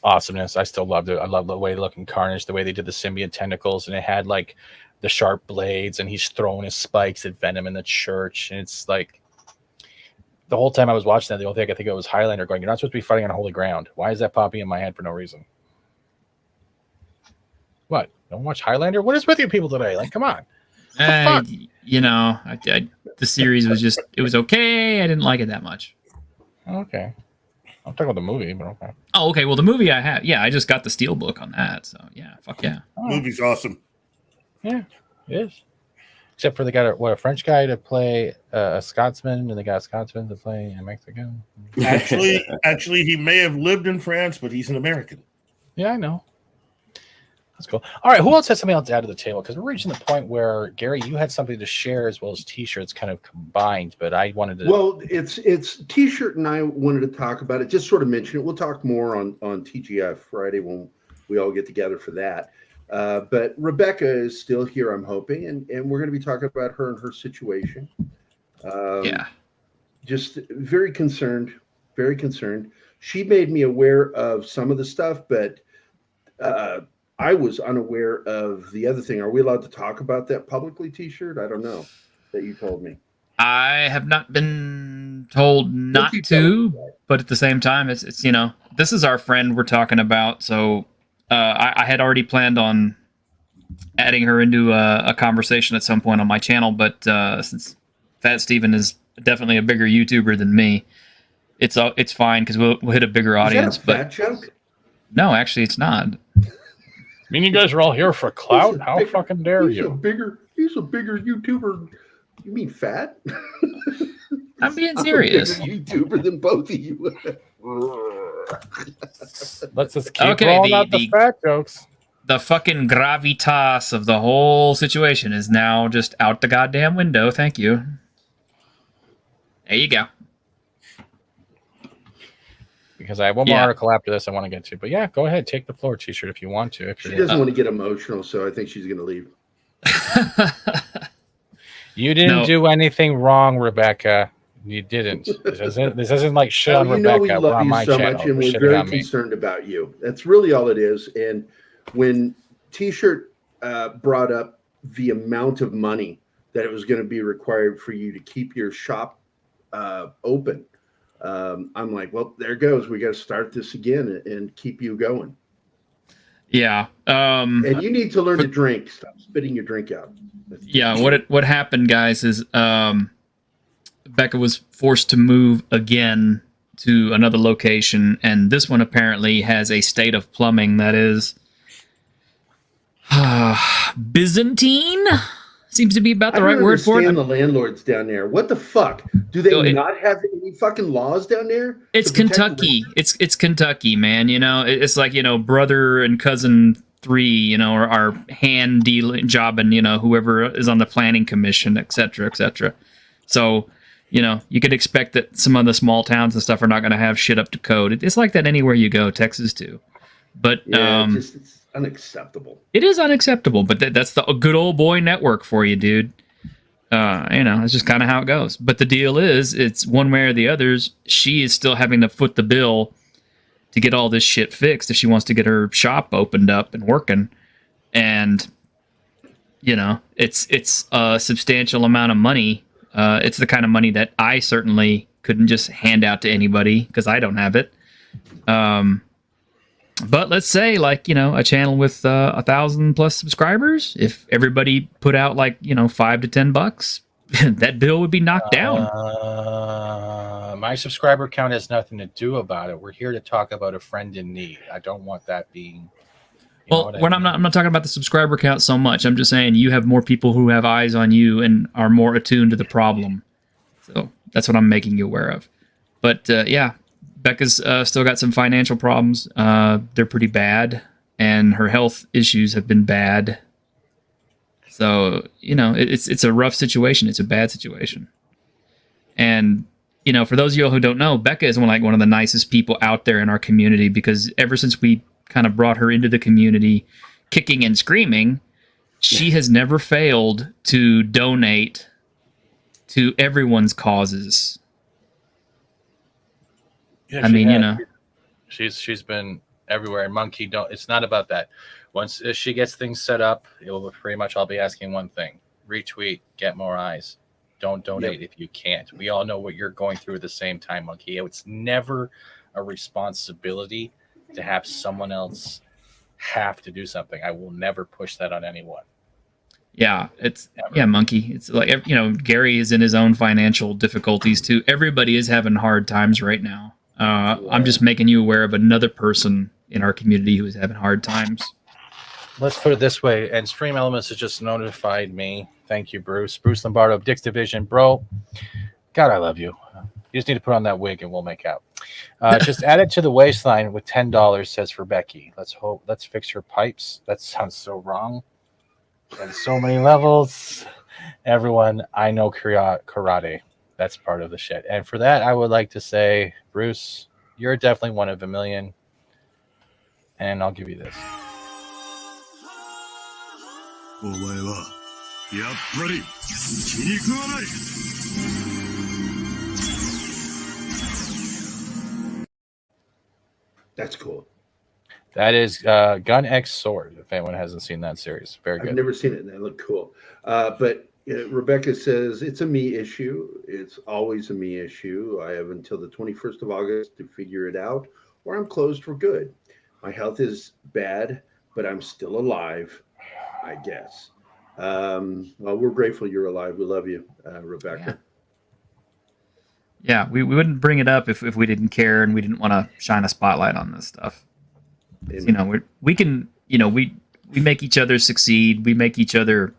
Speaker 2: awesomeness. I still loved it. I love the way they look in Carnage, the way they did the symbiote tentacles, and it had like the sharp blades, and he's throwing his spikes at Venom in the church. And it's like the whole time I was watching that, the only thing I could think of was Highlander going, you're not supposed to be fighting on holy ground. Why is that popping in my head for no reason? What? Don't watch Highlander? What is with you people today? Like, come on.
Speaker 11: You know, the series was just, it was okay. I didn't like it that much.
Speaker 2: Okay. I'm talking about the movie, but okay.
Speaker 11: Oh, okay. Well, the movie I have, yeah, I just got the Steelbook on that. So, yeah, fuck yeah.
Speaker 5: Movie's awesome.
Speaker 2: Yeah, it is. Except for they got a French guy to play a Scotsman, and they got a Scotsman to play a Mexican.
Speaker 5: Actually, he may have lived in France, but he's an American.
Speaker 2: Yeah, I know. That's cool. All right, who else has something else to add to the table? Because we're reaching the point where, Gary, you had something to share as well as T-shirts kind of combined, but I wanted to...
Speaker 4: Well, it's T-shirt, and I wanted to talk about it, just sort of mention it. We'll talk more on TGF Friday when we all get together for that. But Rebecca is still here, I'm hoping, and we're going to be talking about her and her situation.
Speaker 11: Yeah.
Speaker 4: Just very concerned, very concerned. She made me aware of some of the stuff, but I was unaware of the other thing. Are we allowed to talk about that publicly, T-shirt? I don't know that you told me.
Speaker 11: I have not been told not to, but at the same time, it's you know, this is our friend we're talking about, so I had already planned on adding her into a conversation at some point on my channel, but since Fat Steven is definitely a bigger YouTuber than me, it's fine because we'll hit a bigger audience.
Speaker 4: Is that a fat joke?
Speaker 11: No, actually, it's not.
Speaker 2: I mean, you guys are all here for clout. How fucking dare you?
Speaker 4: He's a bigger YouTuber. You mean fat?
Speaker 11: I'm being serious.
Speaker 4: I'm a bigger YouTuber than both of you.
Speaker 2: Let's just keep rolling out the fat jokes.
Speaker 11: The fucking gravitas of the whole situation is now just out the goddamn window. Thank you. There you go.
Speaker 2: Because I have one more article after this I want to get to. But yeah, go ahead. Take the floor, T-shirt, if you want to.
Speaker 4: She doesn't want to get emotional, so I think she's going to leave.
Speaker 2: You didn't do anything wrong, Rebecca. You didn't. This isn't like shit on Rebecca.
Speaker 4: We love you so much, and we're very concerned about you. That's really all it is. And when T-shirt brought up the amount of money that it was going to be required for you to keep your shop open, I'm like, well, there goes. We got to start this again and keep you going.
Speaker 11: Yeah.
Speaker 4: And you need to learn to drink. Stop spitting your drink out.
Speaker 11: Yeah. What happened, guys, is Becca was forced to move again to another location, and this one apparently has a state of plumbing that is Byzantine. Seems to be about the right word for it.
Speaker 4: The landlords down there. What the fuck? Do they not have any fucking laws down there?
Speaker 11: It's Kentucky. It's Kentucky, man. You know, it's like, you know, brother and cousin 3, you know, are hand dealing, jobbing, you know, whoever is on the planning commission, et cetera, et cetera. So, you know, you could expect that some of the small towns and stuff are not going to have shit up to code. It's like that anywhere you go, Texas too. But
Speaker 4: it's unacceptable.
Speaker 11: It is unacceptable, but that's the good old boy network for you, dude. It's just kind of how it goes. But the deal is, it's one way or the others. She is still having to foot the bill to get all this shit fixed if she wants to get her shop opened up and working. And it's a substantial amount of money. It's the kind of money that I certainly couldn't just hand out to anybody because I don't have it. But let's say a channel with 1,000+ subscribers, if everybody put out $5 to $10, that bill would be knocked down.
Speaker 2: My subscriber count has nothing to do about it. We're here to talk about a friend in need. I don't want that being.
Speaker 11: I'm not talking about the subscriber count so much. I'm just saying you have more people who have eyes on you and are more attuned to the problem. So that's what I'm making you aware of. But Becca's still got some financial problems. They're pretty bad, and her health issues have been bad. So it's a rough situation. It's a bad situation. And for those of you who don't know, Becca is one of the nicest people out there in our community, because ever since we kind of brought her into the community, kicking and screaming, she has never failed to donate to everyone's causes.
Speaker 2: Yeah, she's been everywhere. And Monkey, it's not about that. Once she gets things set up, it will pretty much I'll be asking one thing: retweet, get more eyes. Don't donate if you can't. We all know what you're going through at the same time, Monkey. It's never a responsibility to have someone else have to do something. I will never push that on anyone.
Speaker 11: Yeah, Monkey. It's like, Gerry is in his own financial difficulties too. Everybody is having hard times right now. I'm just making you aware of another person in our community who is having hard times.
Speaker 2: Let's put it this way, and Stream Elements has just notified me. Thank you, Bruce. Bruce Lombardo of Dick's Division. Bro, God, I love you. You just need to put on that wig and we'll make out. Just add it to the waistline with $10, says for Becky. Let's fix her pipes. That sounds so wrong. On so many levels. Everyone, I know karate. That's part of the shit. And for that, I would like to say, Bruce, you're definitely one of a million. And I'll give you this.
Speaker 4: That's cool.
Speaker 2: That is Gun X Sword, if anyone hasn't seen that series. Very good.
Speaker 4: I've never seen it, and they look cool. But Rebecca says, it's a me issue. It's always a me issue. I have until the 21st of August to figure it out, or I'm closed for good. My health is bad, but I'm still alive, I guess. Well, we're grateful you're alive. We love you, Rebecca.
Speaker 11: Yeah, we wouldn't bring it up if we didn't care and we didn't want to shine a spotlight on this stuff. We can, we make each other succeed. We make each other,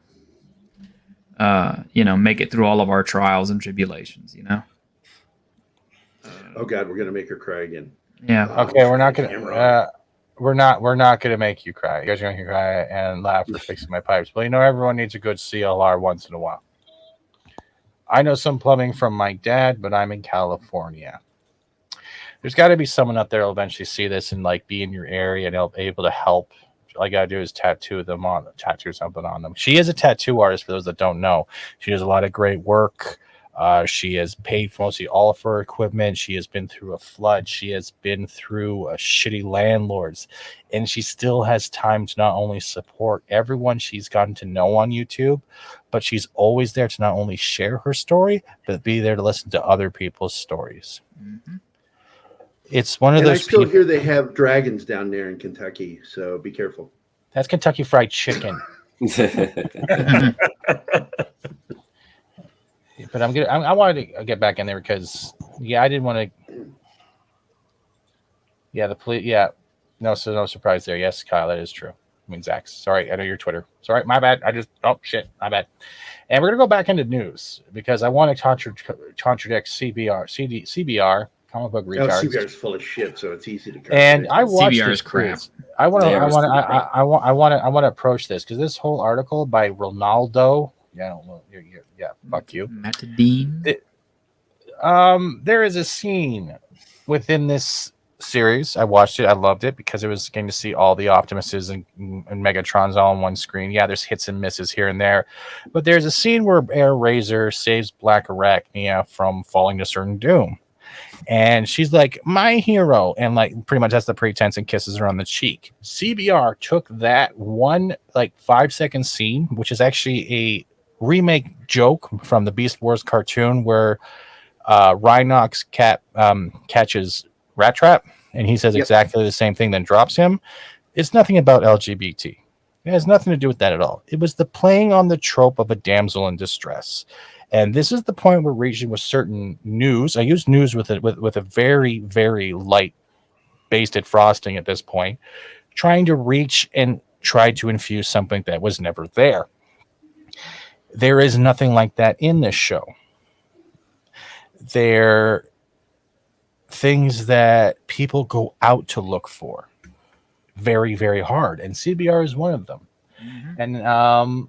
Speaker 11: make it through all of our trials and tribulations,
Speaker 4: Oh God, we're gonna make her cry again.
Speaker 11: Yeah.
Speaker 2: Okay, we're not gonna make you cry. You guys are gonna cry and laugh for fixing my pipes. But everyone needs a good CLR once in a while. I know some plumbing from my dad, but I'm in California. There's got to be someone out there who'll eventually see this and be in your area and they'll be able to help. All I gotta do is tattoo something on them. She is a tattoo artist, for those that don't know. She does a lot of great work. She has paid for mostly all of her equipment. She has been through a flood. She has been through shitty landlords, and she still has time to not only support everyone she's gotten to know on YouTube, but she's always there to not only share her story, but be there to listen to other people's stories.
Speaker 11: Mm-hmm.
Speaker 2: It's one of those.
Speaker 4: I still hear they have dragons down there in Kentucky, so be careful.
Speaker 2: That's Kentucky Fried Chicken. But I wanted to get back in there because I didn't want to. Yeah, the police. Yeah, no surprise there. Yes, Kyle, that is true. I mean, Zach. Sorry, I know your Twitter. Sorry, my bad. My bad. And we're gonna go back into news because I want to contradict CBR. Comic book retards.
Speaker 4: CBR is full of shit, so it's easy to.
Speaker 2: And I watched
Speaker 11: CBR is crap.
Speaker 2: I want to approach this because this whole article by Ronaldo. Yeah, fuck you.
Speaker 11: Matt Dean.
Speaker 2: There is a scene within this series. I watched it. I loved it because it was getting to see all the Optimuses and Megatrons all on one screen. Yeah, there's hits and misses here and there, but there's a scene where Air Razor saves Black Arachnia from falling to certain doom, and she's like, "My hero," and like pretty much that's the pretense, and kisses her on the cheek. CBR took that one like 5-second scene, which is actually a remake joke from the Beast Wars cartoon where Rhinox catches Rat Trap, and he says exactly the same thing, then drops him. It's nothing about LGBT. It has nothing to do with that at all. It was the playing on the trope of a damsel in distress. And this is the point we're reaching with certain news. I use news with a very, very light basted frosting at this point, trying to reach and try to infuse something that was never there. There is nothing like that in this show. They're things that people go out to look for very, very hard, and CBR is one of them. And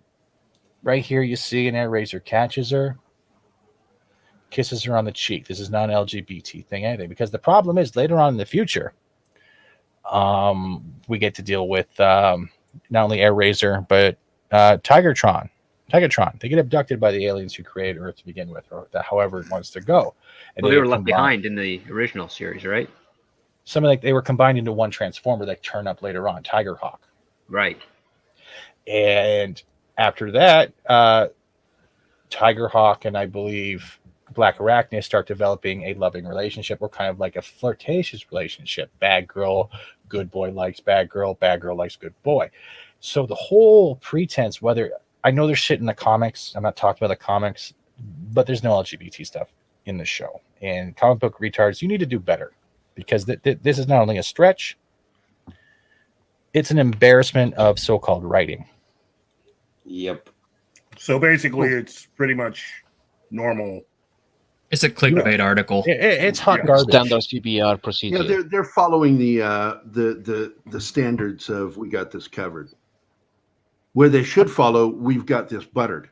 Speaker 2: right here you see an Air Razor catches her, kisses her on the cheek. This is not an LGBT thing anything, because the problem is later on in the future we get to deal with not only Air Razor but Tigertron. They get abducted by the aliens who created Earth to begin with, or however it wants to go. And
Speaker 3: Well, they were left behind in the original series, right?
Speaker 2: They were combined into one Transformer that turn up later on, Tigerhawk.
Speaker 3: Right.
Speaker 2: And after that, Tigerhawk and I believe Black Arachnia start developing a loving relationship, or kind of like a flirtatious relationship. Bad girl, good boy likes bad girl likes good boy. So the whole pretense, whether I know there's shit in the comics, I'm not talking about the comics, but there's no LGBT stuff in the show. And comic book retards, you need to do better, because this is not only a stretch, it's an embarrassment of so-called writing.
Speaker 7: Yep.
Speaker 5: So basically, it's pretty much normal.
Speaker 11: It's a clickbait article.
Speaker 2: It's hot garbage.
Speaker 6: Standard CBR procedure.
Speaker 4: Yeah, they're following the standards of we got this covered. Where they should follow, we've got this buttered.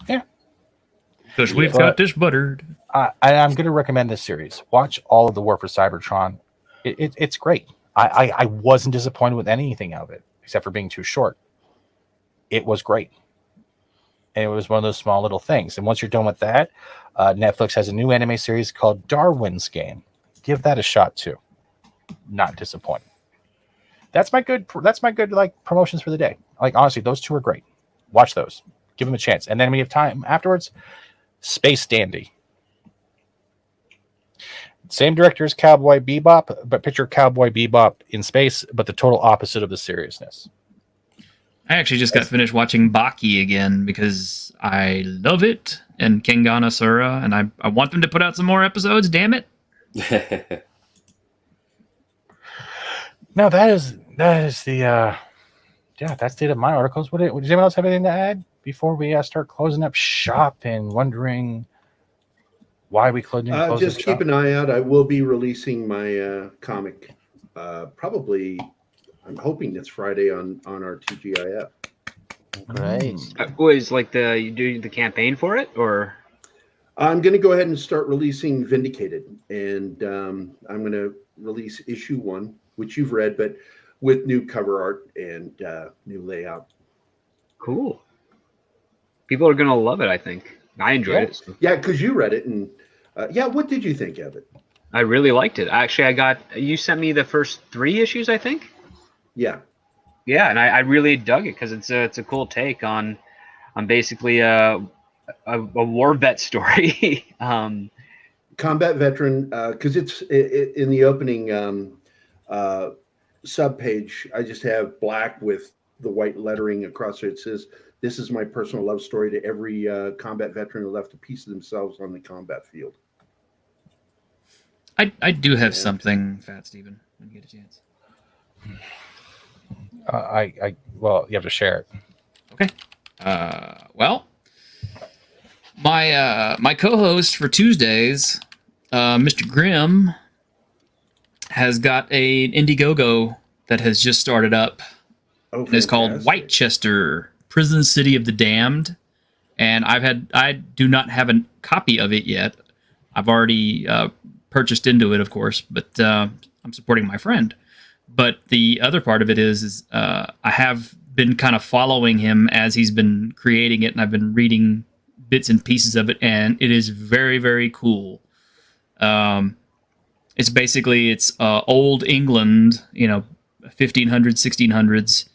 Speaker 2: Yeah.
Speaker 11: Because we've got this buttered.
Speaker 2: I'm going to recommend this series. Watch all of the War for Cybertron. It's great. I wasn't disappointed with anything of it, except for being too short. It was great. And it was one of those small little things. And once you're done with that, Netflix has a new anime series called Darwin's Game. Give that a shot too. Not disappointed. That's my good like promotions for the day. Like honestly, those two are great. Watch those. Give them a chance. And then we have time afterwards. Space Dandy. Same director as Cowboy Bebop, but picture Cowboy Bebop in space, but the total opposite of the seriousness.
Speaker 11: I actually just got finished watching Baki again because I love it, and Kengan Asura, and I want them to put out some more episodes, damn it.
Speaker 2: No, that is the that's the end of my articles. Does anyone else have anything to add before we start closing up shop and wondering why we close
Speaker 4: just keep an eye out. I will be releasing my comic probably. I'm hoping it's Friday on our TGIF.
Speaker 6: Great.
Speaker 3: Was like you do the campaign for it, or?
Speaker 4: I'm going to go ahead and start releasing Vindicated, and I'm going to release issue 1, which you've read, but with new cover art and new layout.
Speaker 3: Cool. People are going to love it, I think. I enjoyed it. So.
Speaker 4: Yeah, because you read it, and what did you think of it?
Speaker 3: I really liked it. Actually, you sent me the first 3 issues, I think.
Speaker 4: Yeah.
Speaker 3: Yeah, and I really dug it because it's a cool take on basically a war vet story.
Speaker 4: Combat veteran, because it's in the opening subpage. I just have black with the white lettering across it. It says, "This is my personal love story to every combat veteran who left a piece of themselves on the combat field."
Speaker 11: I do have something, Fat Steven, when you get a chance.
Speaker 2: Well, you have to share it.
Speaker 11: Okay. Well, my co-host for Tuesdays, Mr. Grimm, has an Indiegogo that has just started up.
Speaker 4: Oh,
Speaker 11: and it's called Whitechester, Prison City of the Damned. And I do not have a copy of it yet. I've already purchased into it, of course, but I'm supporting my friend. But the other part of it is I have been kind of following him as he's been creating it, and I've been reading bits and pieces of it, and it is very, very cool. It's basically old England, 1500s, 1600s,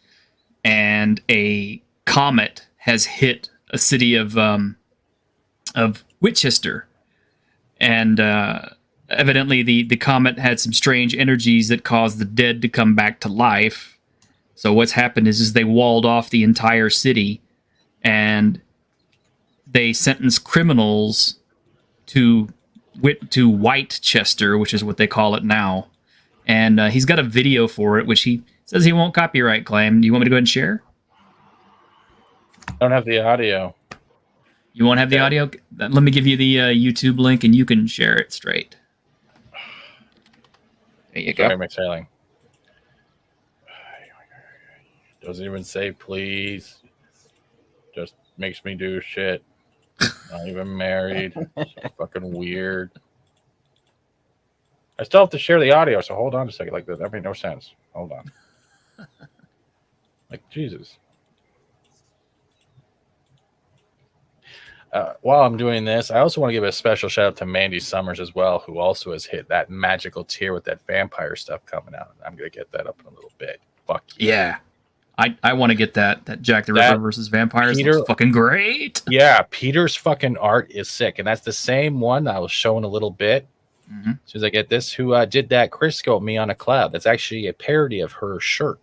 Speaker 11: and a comet has hit a city of Winchester, and evidently the comet had some strange energies that caused the dead to come back to life. So what's happened is they walled off the entire city, and they sentenced criminals to Whitechester, which is what they call it now. And he's got a video for it, which he says he won't copyright claim. Do you want me to go ahead and share?
Speaker 2: I don't have the audio.
Speaker 11: You won't have the audio? Let me give you the YouTube link, and you can share it straight. There you go.
Speaker 2: Sorry, McSailing. Doesn't even say please. Just makes me do shit. Not even married. So fucking weird. I still have to share the audio, so hold on a second. Like, that made no sense. Hold on. Like, Jesus. While I'm doing this, I also want to give a special shout out to Mandy Summers as well, who also has hit that magical tier with that vampire stuff coming out. I'm going to get that up in a little bit. Fuck
Speaker 11: yeah. I want to get that Jack the Ripper versus vampires. Peter, looks fucking great.
Speaker 2: Yeah, Peter's fucking art is sick, and that's the same one I was showing a little bit.
Speaker 11: Mm-hmm.
Speaker 2: As soon as I get this, who did that Crisco Me on a Cloud? That's actually a parody of her shirt.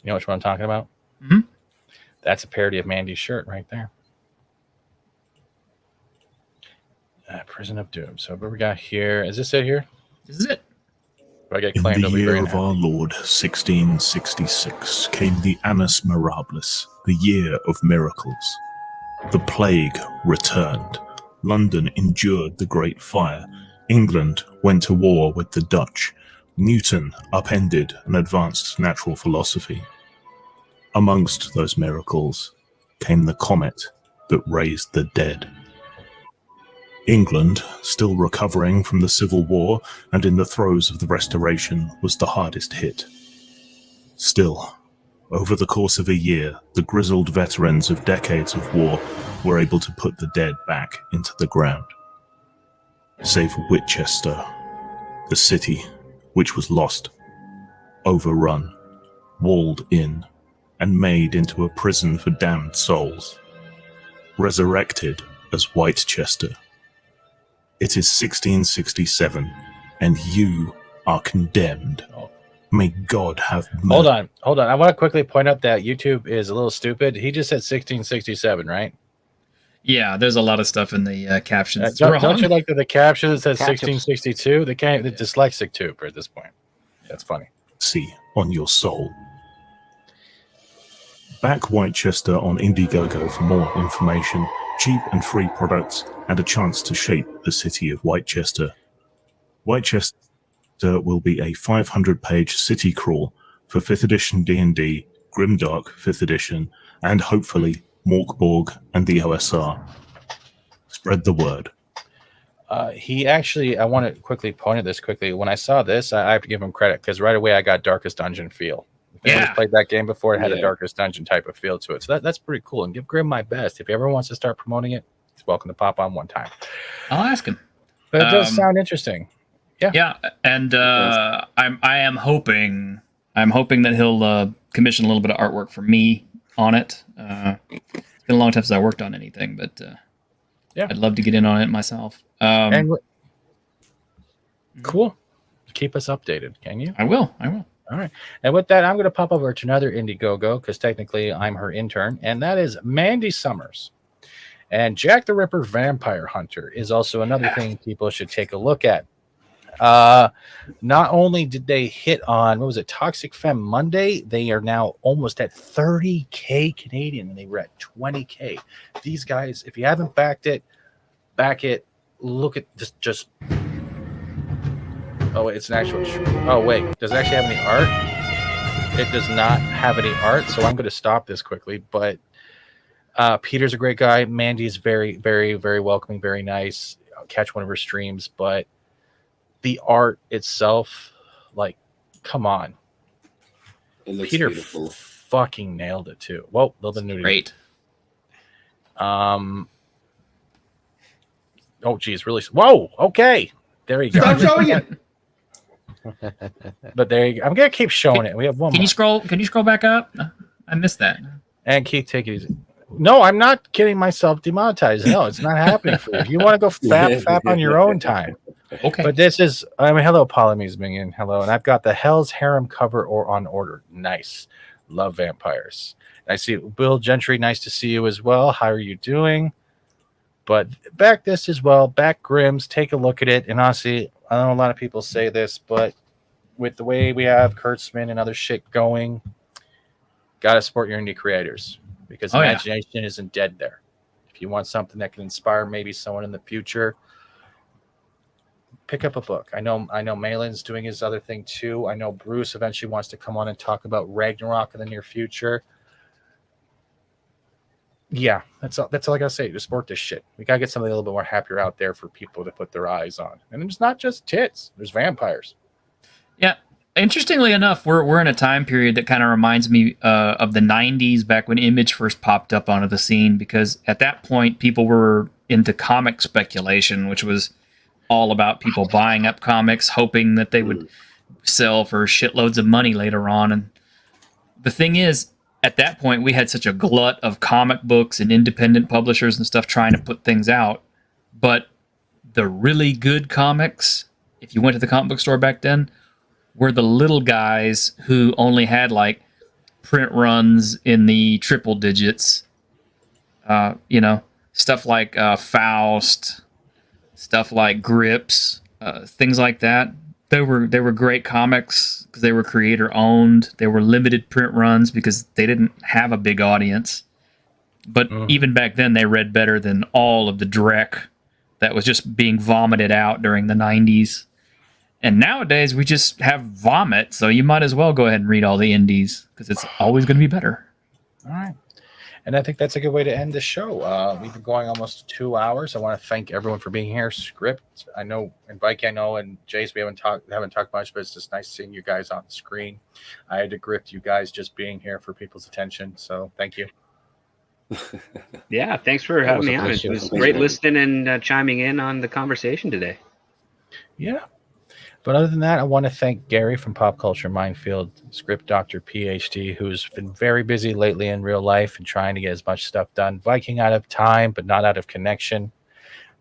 Speaker 2: You know which one I'm talking about?
Speaker 11: Mm-hmm.
Speaker 2: That's a parody of Mandy's shirt right there. Prison of Doom. So what we got here? Is this it here?
Speaker 11: This is it.
Speaker 2: If I get
Speaker 18: In
Speaker 2: claimed,
Speaker 18: the
Speaker 2: I'll be
Speaker 18: year
Speaker 2: very
Speaker 18: of
Speaker 2: happy.
Speaker 18: our Lord, 1666, came the Annus Mirabilis, the year of miracles. The plague returned. London endured the Great Fire. England went to war with the Dutch. Newton upended and advanced natural philosophy. Amongst those miracles came the comet that raised the dead. England, still recovering from the Civil War and in the throes of the Restoration, was the hardest hit. Still, over the course of a year, the grizzled veterans of decades of war were able to put the dead back into the ground. Save Winchester, the city which was lost, overrun, walled in, and made into a prison for damned souls. Resurrected as Whitechester. It is 1667, and you are condemned. May God have mercy.
Speaker 2: Hold on. I want to quickly point out that YouTube is a little stupid. He just said 1667, right?
Speaker 11: Yeah, there's a lot of stuff in the captions.
Speaker 2: Don't you like the caption that says
Speaker 11: Captions.
Speaker 2: 1662? The dyslexic tube at this point. That's funny.
Speaker 18: See on your soul. Back Whitechester on Indiegogo for more information, cheap and free products, and a chance to shape the city of Whitechester. Whitechester will be a 500-page city crawl for 5th edition D&D, Grimdark 5th edition, and hopefully Morkborg and the OSR. Spread the word.
Speaker 2: He actually, I want to quickly point at this quickly. When I saw this, I have to give him credit because right away I got Darkest Dungeon feel. If anyone's played that game before, it had a Darkest Dungeon type of feel to it. So that's pretty cool. And give Grim my best. If he ever wants to start promoting it, he's welcome to pop on one time.
Speaker 11: I'll ask him.
Speaker 2: But it does sound interesting.
Speaker 11: Yeah, and I am hoping that he'll commission a little bit of artwork for me on it. It's been a long time since I worked on anything, but I'd love to get in on it myself.
Speaker 2: Cool. Keep us updated, can you?
Speaker 11: I will.
Speaker 2: All right. And with that, I'm going to pop over to another Indiegogo because technically I'm her intern, and that is Mandy Summers. And Jack the Ripper Vampire Hunter is also another thing people should take a look at. Not only did they hit on, what was it, Toxic Femme Monday, they are now almost at 30K Canadian, and they were at 20K. These guys, if you haven't backed it, back it. Look at this, just... Oh, it's an actual... Oh, wait. Does it actually have any art? It does not have any art, so I'm going to stop this quickly. But Peter's a great guy. Mandy's very, very, very welcoming, very nice. I'll catch one of her streams. But the art itself, like, come on.
Speaker 7: It looks
Speaker 2: Peter
Speaker 7: beautiful.
Speaker 2: Fucking nailed it too. Whoa, a little bit nudity.
Speaker 11: Great.
Speaker 2: Oh, geez, really. Whoa, okay. There you go.
Speaker 4: Stop showing it.
Speaker 2: But there you go. I'm gonna keep showing it. We have one.
Speaker 11: Can you scroll back up? I missed that.
Speaker 2: And Keith, take it easy. No, I'm not getting myself demonetized. No, it's not happening for you. If you want to go fap on your own time.
Speaker 11: Okay.
Speaker 2: But this is, hello, Polymuse Minion. Hello. And I've got the Hell's Harem cover or on order. Nice. Love vampires. I see Bill Gentry. Nice to see you as well. How are you doing? But back this as well. Back Grimm's. Take a look at it. And honestly, I know a lot of people say this, but with the way we have Kurtzman and other shit going, got to support your indie creators because imagination isn't dead there. If you want something that can inspire maybe someone in the future, pick up a book. I know Malin's doing his other thing too. I know Bruce eventually wants to come on and talk about Ragnarok in the near future. Yeah, that's all I gotta say. To support this shit, we gotta get something a little bit more happier out there for people to put their eyes on. And it's not just tits. There's vampires.
Speaker 11: Yeah. Interestingly enough, we're in a time period that kind of reminds me of the 90s, back when Image first popped up onto the scene, because at that point people were into comic speculation, which was all about people buying up comics, hoping that they would sell for shitloads of money later on. And the thing is, at that point, we had such a glut of comic books and independent publishers and stuff trying to put things out. But the really good comics, if you went to the comic book store back then, were the little guys who only had like print runs in the triple digits. Stuff like Faust, stuff like Grips, things like that. They were great comics because they were creator owned. They were limited print runs because they didn't have a big audience. But even back then, they read better than all of the dreck that was just being vomited out during the 90s. And nowadays, we just have vomit, so you might as well go ahead and read all the indies because it's always going to be better.
Speaker 2: All right. And I think that's a good way to end the show. We've been going almost 2 hours. I want to thank everyone for being here. Script, I know, and Vikey, I know, and Jace, we haven't talked much, but it's just nice seeing you guys on the screen. I had to grift you guys just being here for people's attention, so thank you.
Speaker 3: Yeah, thanks for having me on. It was great listening and chiming in on the conversation today.
Speaker 2: Yeah. But other than that, I want to thank Gerry from Pop Culture Minefield, Script Doctor PhD, who's been very busy lately in real life and trying to get as much stuff done. Viking out of time, but not out of connection.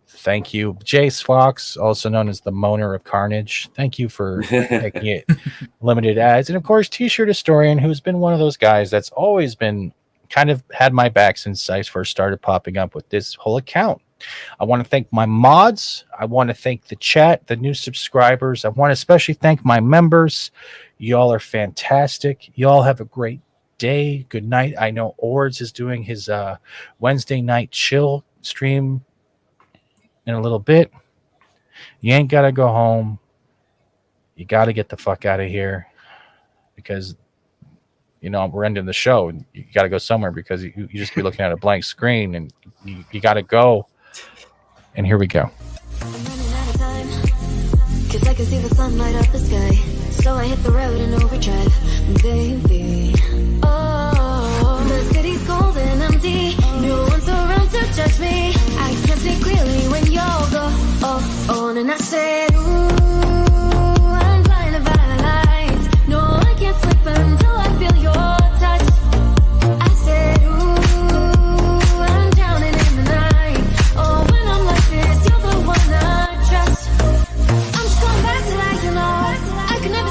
Speaker 2: Thank you. Jace Fox, also known as the Moaner of Carnage. Thank you for making it limited ads. And of course, T-Shirt Historian, who's been one of those guys that's always been kind of had my back since I first started popping up with this whole account. I want to thank my mods. I want to thank the chat, the new subscribers. I want to especially thank my members. Y'all are fantastic. Y'all have a great day. Good night. I know Ords is doing his Wednesday night chill stream in a little bit. You ain't got to go home. You got to get the fuck out of here because, we're ending the show and you got to go somewhere because you just be looking at a blank screen and you got to go. And here we go.
Speaker 19: I'm running out of time, 'cause I can see the sun light up the sky. So I hit the road in overdrive, baby. Oh, the city's cold and empty. No one's around to judge me. I can't see clearly when y'all go on and I say